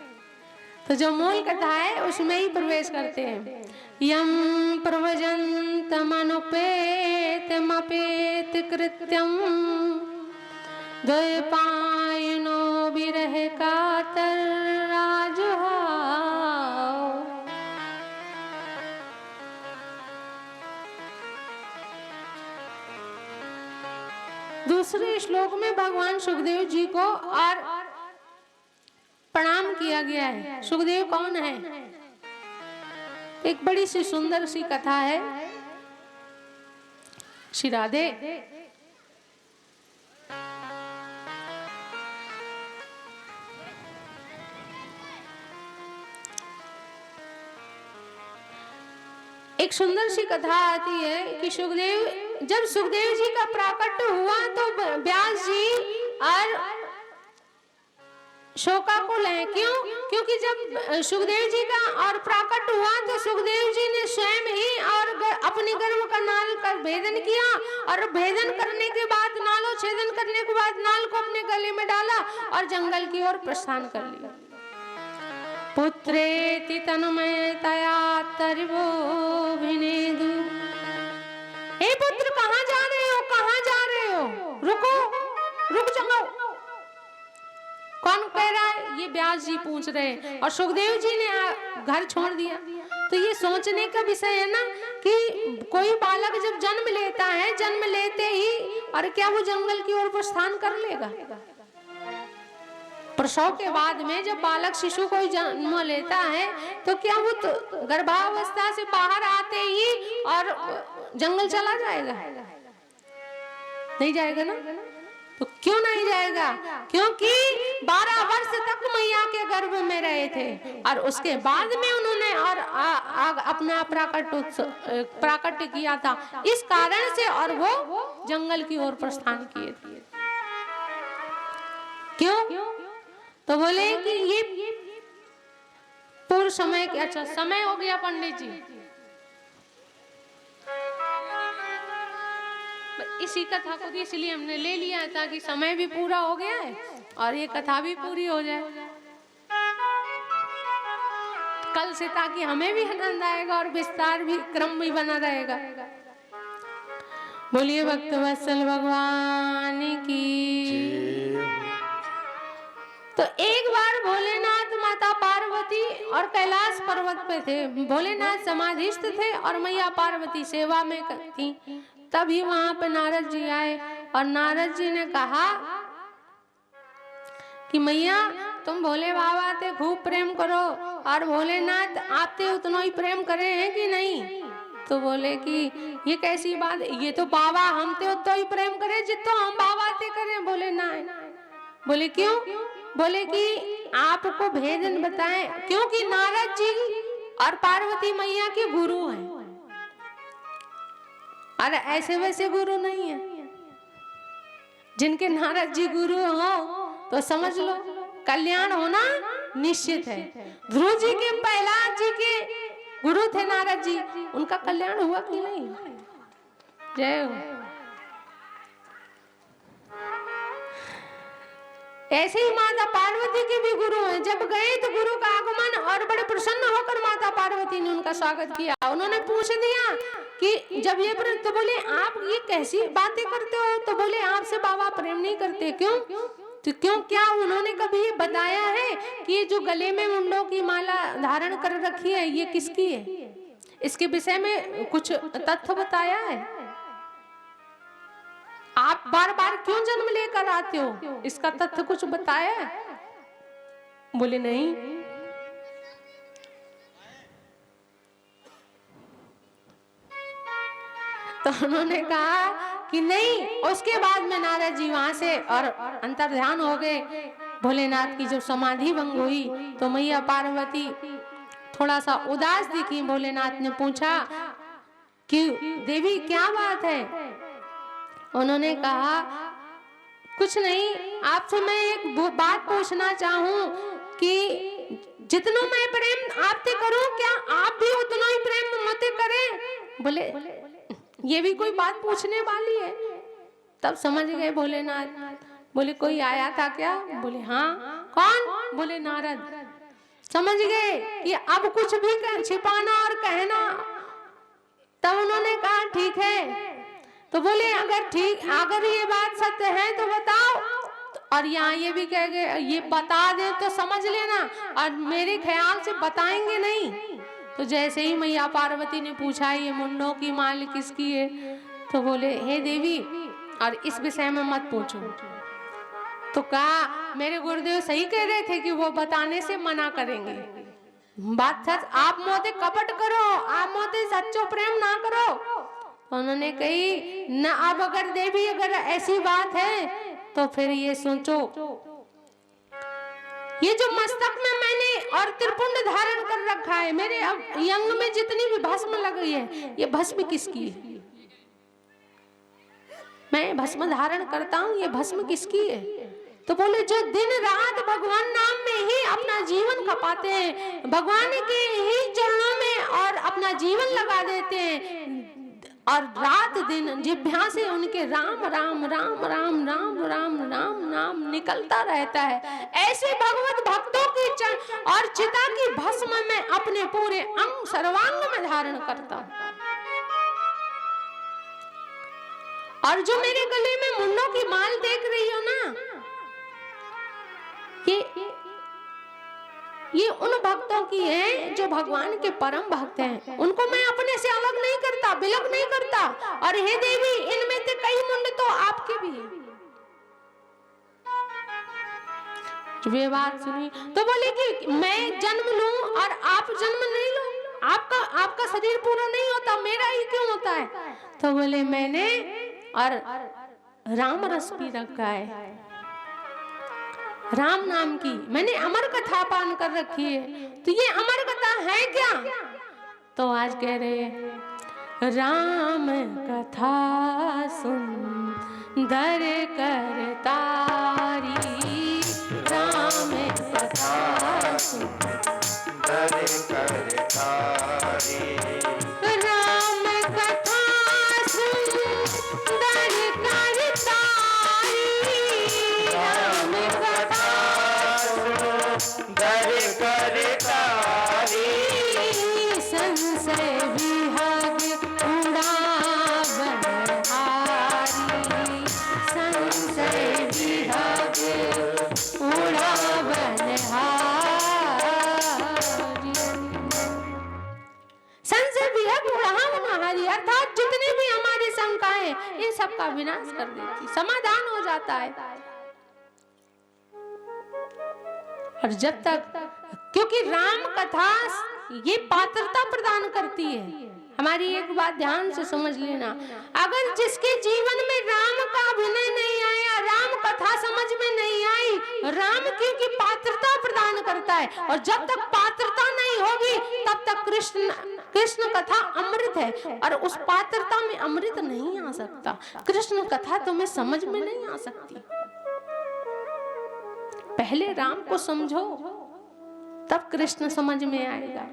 तो जो मूल कथा है उसमें ही प्रवेश करते हैं। यम प्रवजन्तमनुपेतमपेत कृत्यम द्वैपायनो विरह कातर राजुहाव। दूसरे श्लोक में भगवान सुखदेव जी को और प्रणाम किया गया है। सुखदेव कौन है? एक बड़ी सी सुंदर सी कथा है। श्री राधे। एक सुंदर सी कथा आती है कि जब सुखदेव जी का प्राकट्य हुआ तो व्यास जी और शोकाकुल है। क्यों? क्योंकि जब सुखदेव जी का और प्राकट्य हुआ तो सुखदेव जी ने स्वयं ही और अपने गर्भ का नाल का भेदन किया और भेदन करने के बाद नालों छेदन करने के बाद नाल को अपने गले में डाला और जंगल की ओर प्रस्थान कर लिया। पुत्रेति तन्मयतया तर्वोऽभिनेदु। हे पुत्र कहाँ जा रहे हो, कहाँ जा रहे हो? रुको, रुक जाओ। कौन कह रहा है? ये व्यास जी पूछ रहे हैं और सुखदेव जी ने घर छोड़ दिया। तो ये सोचने का विषय है ना कि कोई बालक जब जन्म लेता है, जन्म लेते ही और क्या वो जंगल की ओर प्रस्थान कर लेगा? प्रसव के बाद में जब बालक शिशु कोई जन्म लेता है तो क्या वो तो गर्भावस्था से बाहर आते ही और जंगल चला जाएगा? नहीं जाएगा ना। तो क्यों नहीं जाएगा? क्योंकि 12 वर्ष तक मैया के गर्भ में रहे थे और उसके बाद में उन्होंने और अपना प्राकट्य किया था। इस कारण से और वो जंगल की ओर प्रस्थान किए थे। क्यों? तो बोले कि ये पूर्व समय के अच्छा समय हो गया पंडित जी। इसी कथा को इसलिए हमने ले लिया है ताकि समय भी पूरा हो गया है और ये कथा भी पूरी हो जाए कल से, ताकि हमें भी आनंद आएगा और विस्तार भी क्रम भी बना रहेगा। बोलिए भक्त वत्सल भगवान की। तो एक बार भोलेनाथ माता पार्वती और कैलाश पर्वत पे थे। भोलेनाथ समाधिस्थ थे और मैया पार्वती सेवा में थी। तभी वहां पे नारद जी आए और नारद जी ने कहा कि मैया तुम भोले बाबा ते खूब प्रेम करो और भोलेनाथ आपते उतना ही प्रेम करे हैं कि नहीं? तो बोले कि ये कैसी बात, ये तो बाबा हम ते उतना ही प्रेम करे जितना हम बाबा ते करें। बोले ना। बोले क्यों? बोले कि आपको भेदन बताएं, क्योंकि नारद जी और पार्वती मैया के गुरु हैं। अरे ऐसे वैसे गुरु नहीं है। जिनके नारद जी गुरु हो तो समझ लो कल्याण होना निश्चित है। ध्रुव जी के प्रहलाद जी के गुरु थे नारद जी, उनका कल्याण हुआ कि नहीं? जय हो। ऐसे ही माता पार्वती के भी गुरु हैं। जब गए तो गुरु का आगमन और बड़े प्रसन्न होकर माता पार्वती ने उनका स्वागत किया। उन्होंने पूछ दिया कि जब ये तो बोले आप ये कैसी बातें करते हो? तो बोले आपसे बाबा प्रेम नहीं करते। क्यों? तो क्यों, क्या उन्होंने कभी ये बताया है कि ये जो गले में मुंडों की माला धारण कर रखी है ये किसकी है? इसके विषय में कुछ तथ्य बताया है? आप बार बार क्यों जन्म लेकर आते हो? इसका तथ्य कुछ बताया है? बोले नहीं। तो उन्होंने कहा कि नहीं। उसके बाद में नारद जी वहां से और अंतर्ध्यान हो गए। भोलेनाथ की जब समाधि भंग हुई तो मैया पार्वती थोड़ा सा उदास दिखी। भोलेनाथ ने पूछा कि देवी क्या बात है? उन्होंने कहा कुछ नहीं, आपसे मैं एक बात पूछना चाहूं कि जितना मैं प्रेम आपसे करूं क्या आप भी उतना ही प्रेम मुझसे करें? बोले ये भी कोई बात पूछने वाली है? तब समझ गए भोलेनाथ। बोले कोई आया था क्या? बोले हाँ। कौन? बोले नारद। समझ गए कि अब कुछ भी छिपाना और कहना। तब उन्होंने कहा ठीक है। तो बोले अगर ये बात सत्य है तो बताओ। और यहाँ ये भी कह गए ये बता दे तो समझ लेना, और मेरे ख्याल से बताएंगे नहीं। तो जैसे ही मैया पार्वती ने पूछा ये मुंडों की माल किसकी है, तो बोले हे देवी और इस विषय में मत पूछो। तो कहा मेरे गुरुदेव सही कह रहे थे कि वो बताने से मना करेंगे। बात सच, आप मोते कपट करो, आप मोते सच्चो प्रेम ना करो। उन्होंने कही न, अब अगर देवी अगर ऐसी बात है तो फिर ये सोचो ये जो मस्तक में मैंने और त्रिपुंड धारण कर रखा है, मेरे अंग में जितनी भी भस्म लग गई है ये भस्म किसकी है? मैं भस्म धारण करता हूँ, ये भस्म किसकी है? तो बोले जो दिन रात भगवान नाम में ही अपना जीवन खपाते हैं, भगवान के ही चरणों में और अपना जीवन लगा देते हैं और रात दिन जिह्वा से उनके राम राम राम राम राम राम राम नाम निकलता रहता है, ऐसे भगवत भक्तों की और चिता की भस्म में अपने पूरे अंग सर्वांग में धारण करता हूं। और जो मेरे गले में मुंडों की माल देख रही हो ना, ये उन भक्तों की है जो भगवान के परम भक्त हैं। उनको मैं अपने से अलग नहीं करता, विलग नहीं करता। और हे देवी इनमें से कई मुंड तो आपके भी हैं। वे बात सुनी तो बोले कि मैं जन्म लूं और आप जन्म नहीं लो, आपका शरीर पूरा नहीं होता, मेरा ही क्यों होता है? तो बोले मैंने और राम रस पी रखा है, राम नाम की मैंने अमर कथा पान कर रखी है। तो ये अमर कथा है क्या? तो आज कह रहे राम कथा सुंदर करतारी, राम कथा सुंदर करतारी, राम कथा सुंदर करतारी, राम कथा दर करतारी, संशय विहग उड़ावन हारी, संशय विहग उड़ावन हारी, संशय विहग उड़ावन हारी अर्थात जितने भी हमारी शंकाएं इन सब का विनाश कर देती, समाधान हो जाता है। और जब तक, क्योंकि राम कथा ये पात्रता प्रदान करती है। हमारी एक बात ध्यान से समझ लेना, अगर जिसके जीवन में राम का अभिनय नहीं आया, राम कथा समझ में नहीं आई, राम क्योंकि पात्रता प्रदान करता है, और जब तक पात्रता नहीं होगी तब तक कृष्ण कथा अमृत है, और उस पात्रता में अमृत नहीं आ सकता। कृष्ण कथा तुम्हें समझ में नहीं आ सकती। पहले राम को समझो, तब कृष्ण समझ में आएगा।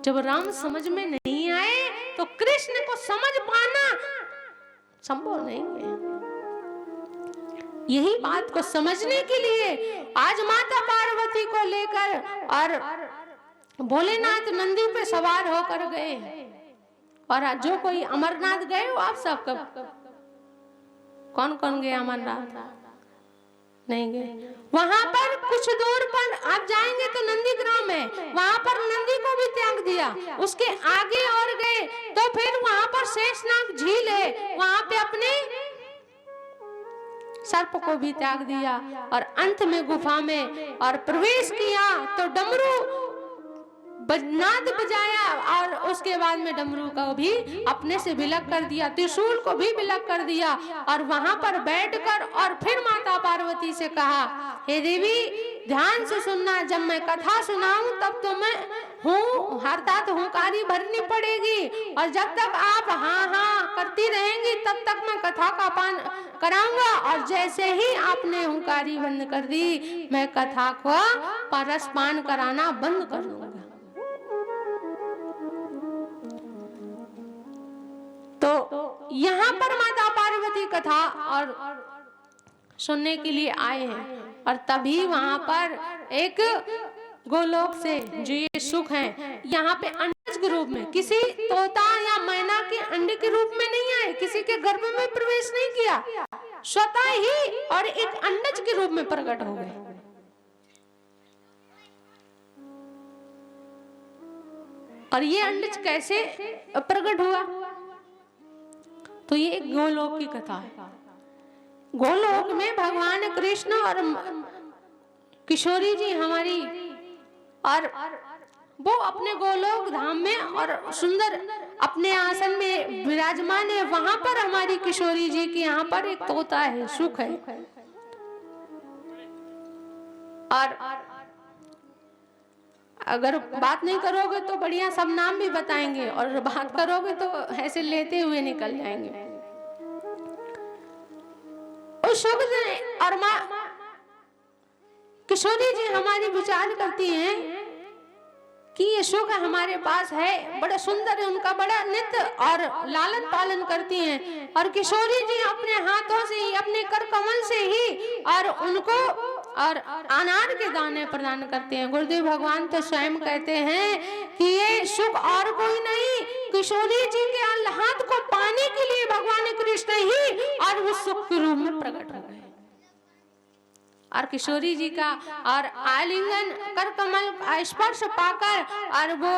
जब राम समझ में नहीं आए तो कृष्ण को समझ पाना संभव नहीं है। यही बात को समझने के लिए आज माता पार्वती को लेकर और भोलेनाथ नंदी पे सवार होकर गए। और आज जो कोई अमरनाथ गए हो आप सब, कब कौन कौन गए अमरनाथ? नहीं गए। वहां पर कुछ दूर पर आप जाएंगे तो नंदी ग्राम है, वहां पर नंदी को भी त्याग दिया। उसके आगे और गए तो फिर वहां पर शेषनाग झील है, वहां पे अपने सर्प को भी त्याग दिया, और अंत में गुफा में और प्रवेश किया तो डमरू नाद बजाया, और उसके बाद में डमरू को भी अपने से विलग कर दिया, त्रिशूल को भी विलग कर दिया, और वहां पर बैठकर और फिर माता पार्वती से कहा, हे देवी ध्यान से सुनना, जब मैं कथा सुनाऊं तब तो मैं हूँ अर्थात हुंकारी भरनी पड़ेगी, और जब तक आप हाँ हाँ करती रहेंगी तब तक मैं कथा का पान कराऊंगा, और जैसे ही आपने हुंकारी बंद कर दी मैं कथा को परस पान कराना बंद कर दूंगा। तो यहाँ पर माता पार्वती कथा और सुनने के लिए आए हैं, और तभी वहां पर एक गोलोक से जो ये सुख है, यहाँ पे अंडज के रूप में, किसी तोता या मैना के अंडे के रूप में नहीं आए, किसी के गर्भ में प्रवेश नहीं किया, स्वतः ही और एक अंडज के रूप में प्रकट हो गए। और ये अंडज कैसे प्रकट हुआ? तो ये एक गोलोक की कथा है। गोलोक में भगवान कृष्ण और किशोरी जी हमारी, और वो अपने गोलोक धाम में और सुंदर अपने आसन में विराजमान है। वहां पर हमारी किशोरी जी की यहाँ पर एक तोता है, सुख है। और अगर बात नहीं करोगे तो बढ़िया सब नाम भी बताएंगे, और बात करोगे तो ऐसे लेते हुए निकल जाएंगे। उस सुख और माँ किशोरी जी हमारी विचार करती हैं कि ये सुख हमारे पास है, बड़ा सुंदर है, उनका बड़ा नित्य और लालन पालन करती हैं, और किशोरी जी अपने हाथों से ही, अपने कर कमल से ही और उनको और अनार के दाने प्रदान करते हैं। गुरुदेव भगवान तो स्वयं कहते हैं कि ये सुख और कोई नहीं, किशोरी जी के हाथ को पाने के लिए भगवान कृष्ण ही और उस सुख के रूप में प्रकट हो गए। और किशोरी जी का और आलिंगन कर कमल स्पर्श पाकर और वो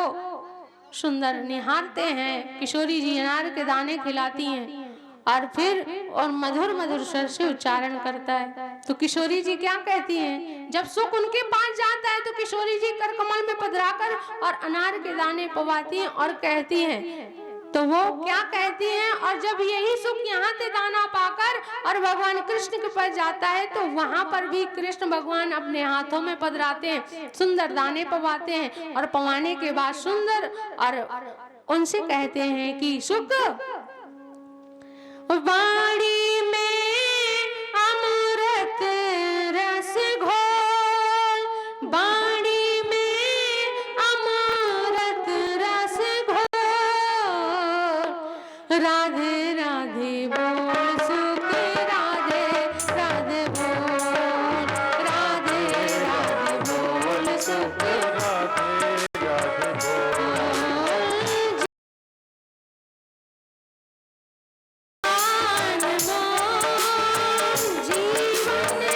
सुंदर निहारते हैं। किशोरी जी अनार के दाने खिलाती हैं और फिर और मधुर मधुर स्वर से उच्चारण करता है। तो किशोरी जी क्या कहती हैं? जब सुख उनके पास जाता है तो किशोरी जी कर कमल में पधराकर और अनार के दाने पवाती हैं और कहती हैं, तो वो क्या कहती हैं? और जब यही सुख यहाँ से दाना पाकर और भगवान कृष्ण के पास जाता है तो वहां पर भी कृष्ण भगवान अपने हाथों में पधराते हैं, सुंदर दाने पवाते हैं और पवाने के बाद सुंदर और उनसे कहते हैं कि सुख वाणी में अमृत रस घोल, वाणी में अमृत रस घोल, राधे राधे बोल सुख राधे राधे बोल, राधे राधे बोल सुख राधे राधे बोल, जीवन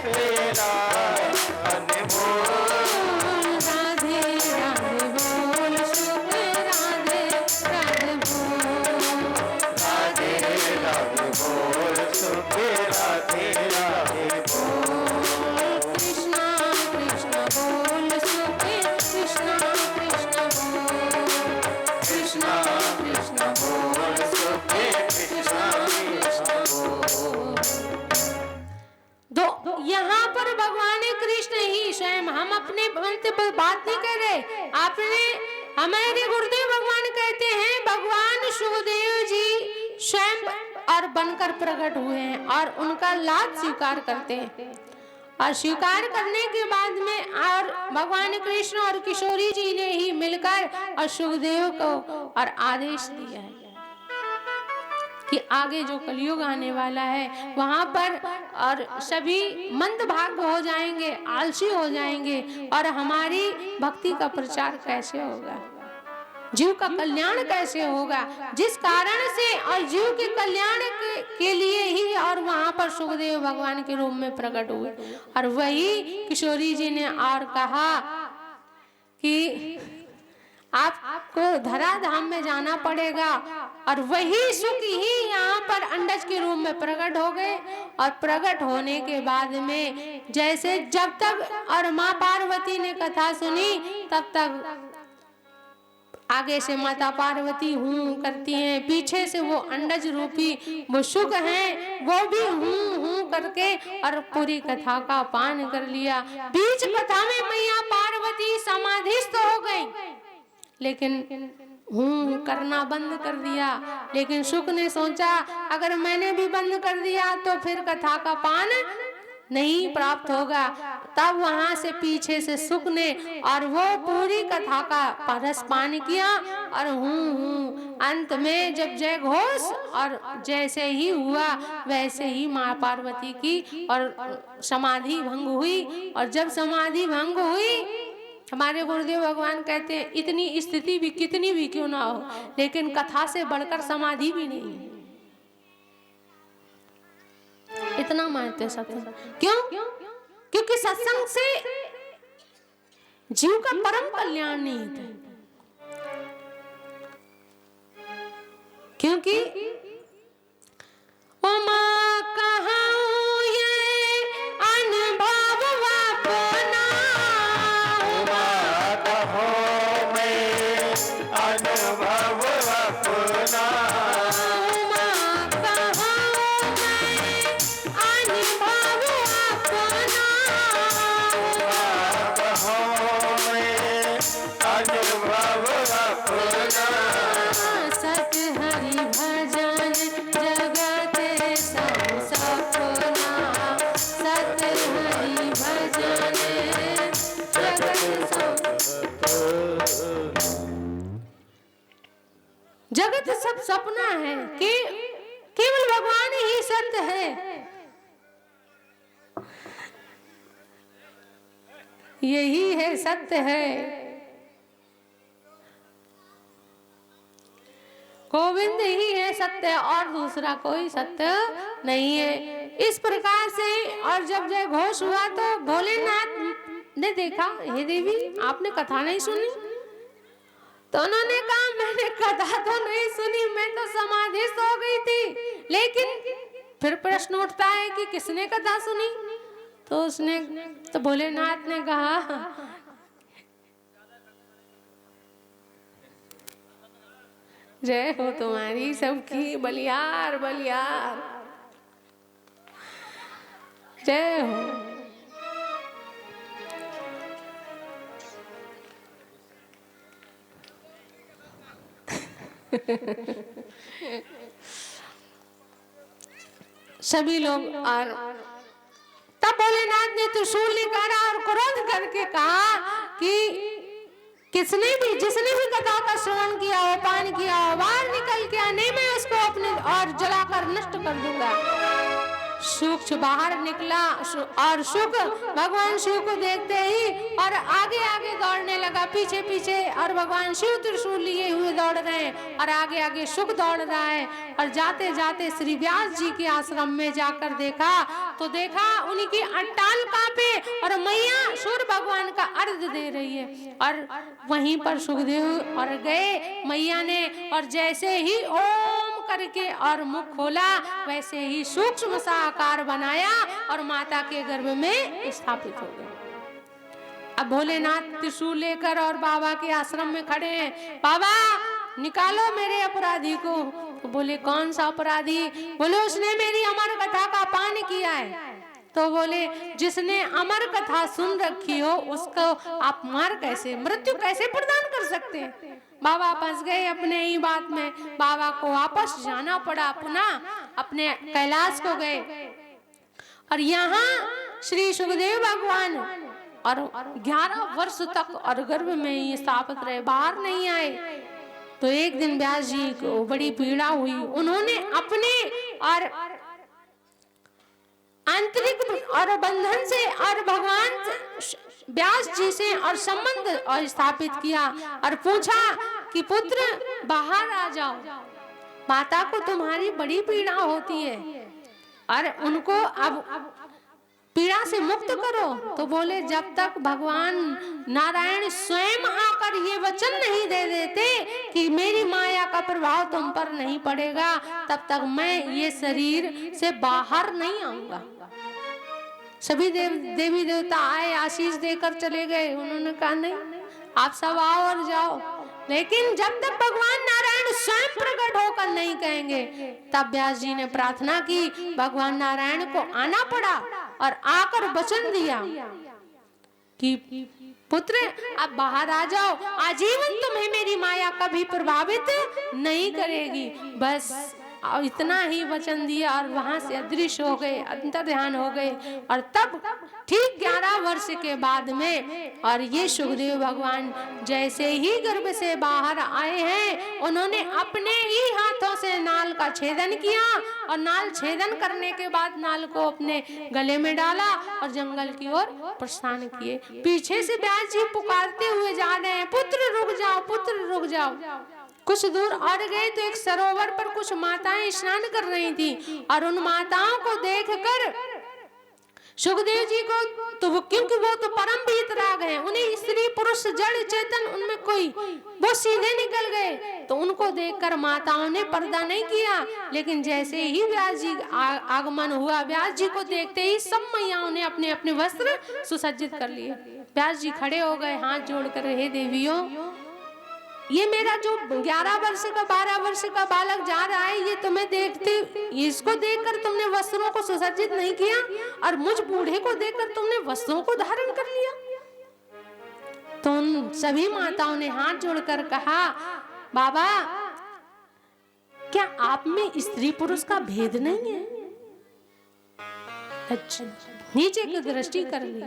तेरा अनमोल, राधे राधे बोल सुख राधे राधे बोल, राधे राधे बोल सुख राधे राधे बोल, कृष्णा हम अपने मंत्र पर बात नहीं कर रहे। आपने हमारे गुरुदेव भगवान कहते हैं भगवान सुखदेव जी स्वयं और बनकर प्रकट हुए हैं और उनका लाभ स्वीकार करते हैं और स्वीकार करने के बाद में और भगवान कृष्ण और किशोरी जी ने ही मिलकर और सुखदेव को और आदेश दिया है कि आगे जो कलयुग आने वाला है वहां पर और सभी मंदभाग्य हो जाएंगे, आलसी हो जाएंगे और हमारी भक्ति का प्रचार कैसे होगा, जीव का कल्याण कैसे होगा। जिस कारण से और जीव के कल्याण के लिए ही और वहां पर सुखदेव भगवान के रूप में प्रकट हुए और वही किशोरी जी ने और कहा कि आपको धराधाम में जाना पड़ेगा और वही सुख ही यहाँ पर अंडज के रूप में प्रकट हो गए और प्रकट होने के बाद में जैसे जब तक और माँ पार्वती ने कथा सुनी तब तक आगे से माता पार्वती हूँ करती हैं, पीछे से वो अंडज रूपी वो सुख हैं वो भी हूँ करके और पूरी कथा का पान कर लिया। बीच कथा में मैया पार्वती समाधिस्थ हो गई लेकिन हूँ करना बंद कर दिया। लेकिन सुख ने सोचा अगर मैंने भी बंद कर दिया तो फिर कथा का पान नहीं प्राप्त होगा। तब वहां से पीछे से सुख ने और वो पूरी कथा का रस पान किया और हूँ अंत में जब जय घोष और जैसे ही हुआ वैसे ही माँ पार्वती की और समाधि भंग हुई। और जब समाधि भंग हुई हमारे गुरुदेव भगवान कहते हैं इतनी स्थिति भी कितनी भी क्यों ना हो लेकिन कथा से बढ़कर समाधि भी नहीं है। इतना मानते सत्संग क्यों? क्योंकि सत्संग से जीव का परम कल्याण नहीं होता। क्योंकि ओ मां कहाऊं ये अनुभव अपना, मां कहूं मैं अनुभव अपना, जगत सब सपना है कि केवल भगवान ही सत्य है। यही है सत्य है। गोविंद ही है सत्य और दूसरा कोई सत्य नहीं है। इस प्रकार से और जब जय घोष हुआ तो भोलेनाथ ने देखा हे देवी आपने कथा नहीं सुनी? तो उन्होंने कहा मैंने कथा तो नहीं सुनी, मैं तो समाधिस्थ हो गई थी। लेकिन फिर प्रश्न उठता है कि किसने कथा सुनी? तो उसने तो भोलेनाथ ने कहा जय हो तुम्हारी सबकी बलियार बलियार जय हो। सभी लोग और तब भोलेनाथ ने त्रिशूल निकाला और क्रोध करके कहा कि जिसने भी कथा का श्रवण किया हो पान किया हो बाहर निकल के नहीं मैं उसको अपने और जलाकर नष्ट कर दूंगा। सुख बाहर निकला और सुख भगवान शिव को देखते ही और आगे आगे दौड़ने लगा पीछे पीछे और भगवान शिव त्रिशूल लिए हुए दौड़ रहे हैं और आगे आगे सुख दौड़ रहा है। और जाते जाते श्री व्यास जी के आश्रम में जाकर देखा तो देखा उनकी अट्टालिका पे और मैया सूर्य भगवान का अर्घ्य दे रही है। और वहीं पर सुखदेव और गए मैया ने और जैसे ही ओम करके और मुख खोला वैसे ही सूक्ष्म सा आकार बनाया और माता के गर्भ में स्थापित हो गया। अब भोलेनाथ त्रिशूल लेकर और बाबा के आश्रम में खड़े हैं। बाबा निकालो मेरे अपराधी को। तो बोले कौन सा अपराधी? बोले उसने मेरी अमर कथा का पान किया है। तो बोले जिसने अमर कथा सुन रखी हो उसको आप मार कैसे, मृत्यु कैसे प्रदान कर सकते हैं। बाबा फंस गए अपने ही बात में। बाबा को वापस जाना पड़ा, पुनः अपने कैलाश को गए। और यहाँ श्री सुखदेव भगवान और 11 वर्ष तक और गर्भ में ही स्थापित रहे, बाहर नहीं आए। तो एक दिन व्यास जी को बड़ी पीड़ा हुई। उन्होंने अपने और आंतरिक और बंधन से और भगवान व्यास जी से और संबंध और स्थापित किया और पूछा कि पुत्र बाहर आ जाओ, माता को तुम्हारी बड़ी पीड़ा होती है और उनको अब पीड़ा से मुक्त करो। तो बोले जब तक भगवान नारायण स्वयं आकर ये वचन नहीं दे देते कि मेरी माया का प्रभाव तुम पर नहीं पड़ेगा, तब तक मैं ये शरीर से बाहर नहीं आऊंगा। सभी देवी देवता आए, आशीष देकर चले गए। उन्होंने कहा नहीं, आप सब आओ और जाओ, लेकिन जब तक भगवान नारायण स्वयं प्रकट होकर नहीं कहेंगे। तब व्यास जी ने प्रार्थना की, भगवान नारायण को आना पड़ा और आकर वचन दिया कि पुत्र अब बाहर आ जाओ, आजीवन तुम्हें मेरी माया कभी प्रभावित नहीं करेगी। बस और इतना ही वचन दिया और वहां से अदृश्य हो गए, अंतर ध्यान हो गए। और तब ठीक 11 वर्ष के बाद में और ये सुखदेव भगवान जैसे ही गर्भ से बाहर आए हैं, उन्होंने अपने ही हाथों से नाल का छेदन किया और नाल छेदन करने के बाद नाल को अपने गले में डाला और जंगल की ओर प्रस्थान किए। पीछे से व्यास जी पुकारते हुए जा रहे हैं, पुत्र रुक जाओ, पुत्र रुक जाओ। कुछ दूर और गए तो एक सरोवर पर कुछ माताएं स्नान कर रही थी और उन माताओं को देखकर सुखदेव जी को तो क्योंकि वो तो परम वीतराग हैं, उन्हें स्त्री पुरुष जड़ चेतन उनमें कोई, वो सीधे निकल गए। तो उनको देखकर माताओं ने पर्दा नहीं किया, लेकिन जैसे ही व्यास जी आगमन हुआ, व्यास जी को देखते ही सब मैयाओं ने अपने अपने वस्त्र सुसज्जित कर लिए। व्यास जी खड़े हो गए हाथ जोड़कर, हे देवियों, ये मेरा जो 11 वर्ष का 12 वर्ष का बालक जा रहा है, ये तुम्हें देखते, इसको देखकर तुमने वस्त्रों को सुसज्जित नहीं किया और मुझ बूढ़े को देखकर तुमने वस्त्रों को धारण कर लिया। तो उन सभी माताओं ने हाथ जोड़कर कहा, बाबा क्या आप में स्त्री पुरुष का भेद नहीं है? अच्छा, नीचे की दृष्टि कर ली,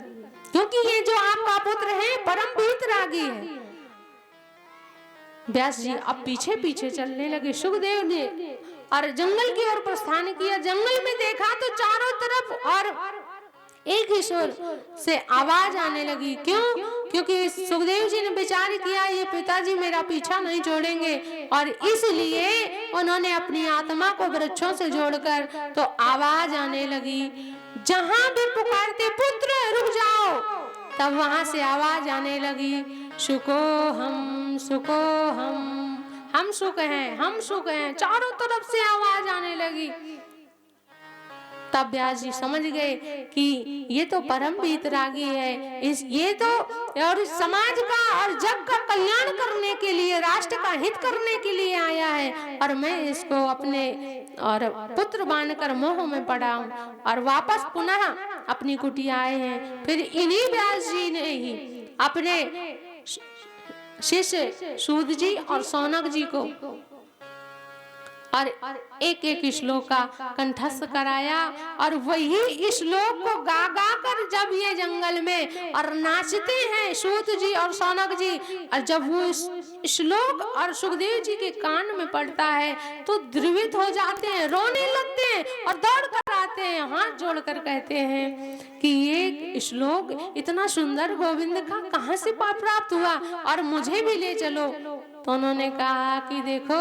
क्योंकि ये जो आपका पुत्र है परम वीतरागी है। व्यास जी अब पीछे पीछे चलने लगे। सुखदेव ने और जंगल की ओर प्रस्थान किया। जंगल में देखा तो चारों तरफ और एक ही स्वर से आवाज आने लगी। क्यों? क्योंकि सुखदेव जी ने विचार किया ये पिताजी मेरा पीछा नहीं छोड़ेंगे, और इसलिए उन्होंने अपनी आत्मा को वृक्षों से जोड़कर तो आवाज आने लगी। जहां भी पुकारते पुत्र रुक जाओ, तब वहां से आवाज आने लगी, सुको हम सुख हैं, हम सुख हैं। चारों तरफ से आवाज आने लगी। तब व्यास जी समझ गए कि ये तो परम वीतरागी है, ये तो और समाज का और जग का कल्याण करने के लिए, राष्ट्र का हित करने के लिए आया है, और मैं इसको अपने और पुत्र मानकर मोह में पड़ा हूं और वापस पुनः अपनी कुटिया आए हैं। फिर इन्हीं व्यास जी ने ही अपने शिष्य सूत जी और सौनक जी को और एक एक श्लोक का कंठस्थ कराया, और वही श्लोक को गा गा कर जब ये जंगल में और नाचते हैं सूत जी और सौनक जी, और जब वो श्लोक और सुखदेव जी के कान में पड़ता है तो द्रवित हो जाते हैं, रोने लगते हैं और दौड़ कर आते हैं, हाथ जोड़कर कहते हैं कि ये श्लोक इतना सुंदर गोविंद का कहाँ से प्राप्त हुआ और मुझे भी ले चलो। तो उन्होंने कहा कि देखो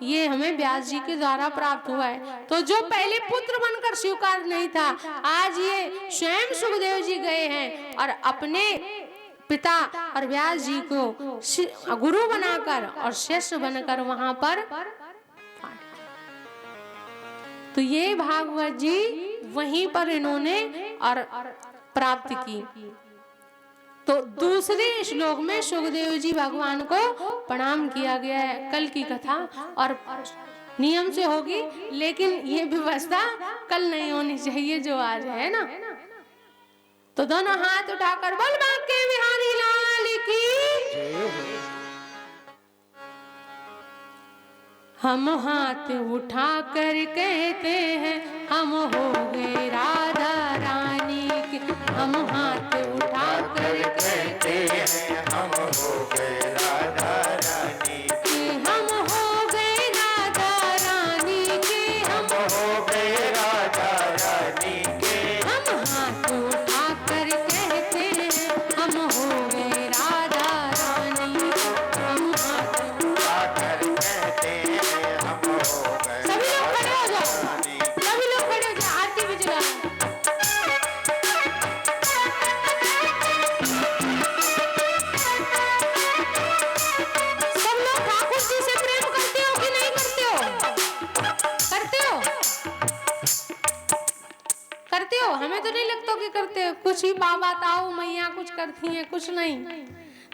ये हमें व्यास जी के द्वारा प्राप्त हुआ है। तो जो पहले पुत्र बनकर स्वीकार नहीं था, आज ये स्वयं सुखदेव जी गए हैं और अपने पिता और व्यास जी को गुरु बनाकर और शिष्य बनकर वहां पर, तो ये भागवत जी वहीं पर इन्होंने और प्राप्त की। तो दूसरे श्लोक में सुखदेव जी भगवान को प्रणाम किया गया है। कल की कथा और नियम से होगी, लेकिन ये व्यवस्था कल नहीं होनी चाहिए जो आज है ना। तो दोनों हाथ उठाकर बोल बांके बिहारी लाल की। हम हाथ उठा कर कहते हैं हम हो गए राधा रानी के। हम हाथ उठा कर कहते हैं हम हो गए राधा रानी कि हम हो गए राधा रानी के। हम हो गए राधा रानी के हम हाथ उठा कर कहते हैं हम हो गए राधा रानी के। हम हाथ आकर कहते हैं हम हो गए सभी लोग खड़े हो जाओ, रानी सभी लोग खड़े हो जाओ, आरती भी चला। सब लोग ठाकुर जी से प्रेम करते हो कि नहीं करते हो? करते हो? करते हो? हमें तो नहीं लगता कि करते हो। कुछ ही बाबा ताऊ मैया कुछ करती हैं, कुछ नहीं।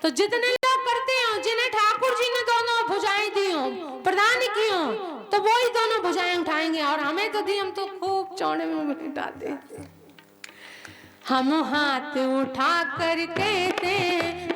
तो जितने लोग करते हो, जिन्हें ठाकुर जी ने दोनों भुजाएं दी हो, प्रदान की हो, तो वो ही दोनों भुजाएं उठाएंगे। और हमें तो दी, हम तो खूब चौड़े में उठाते। हम हाथ उठा कर कहते हैं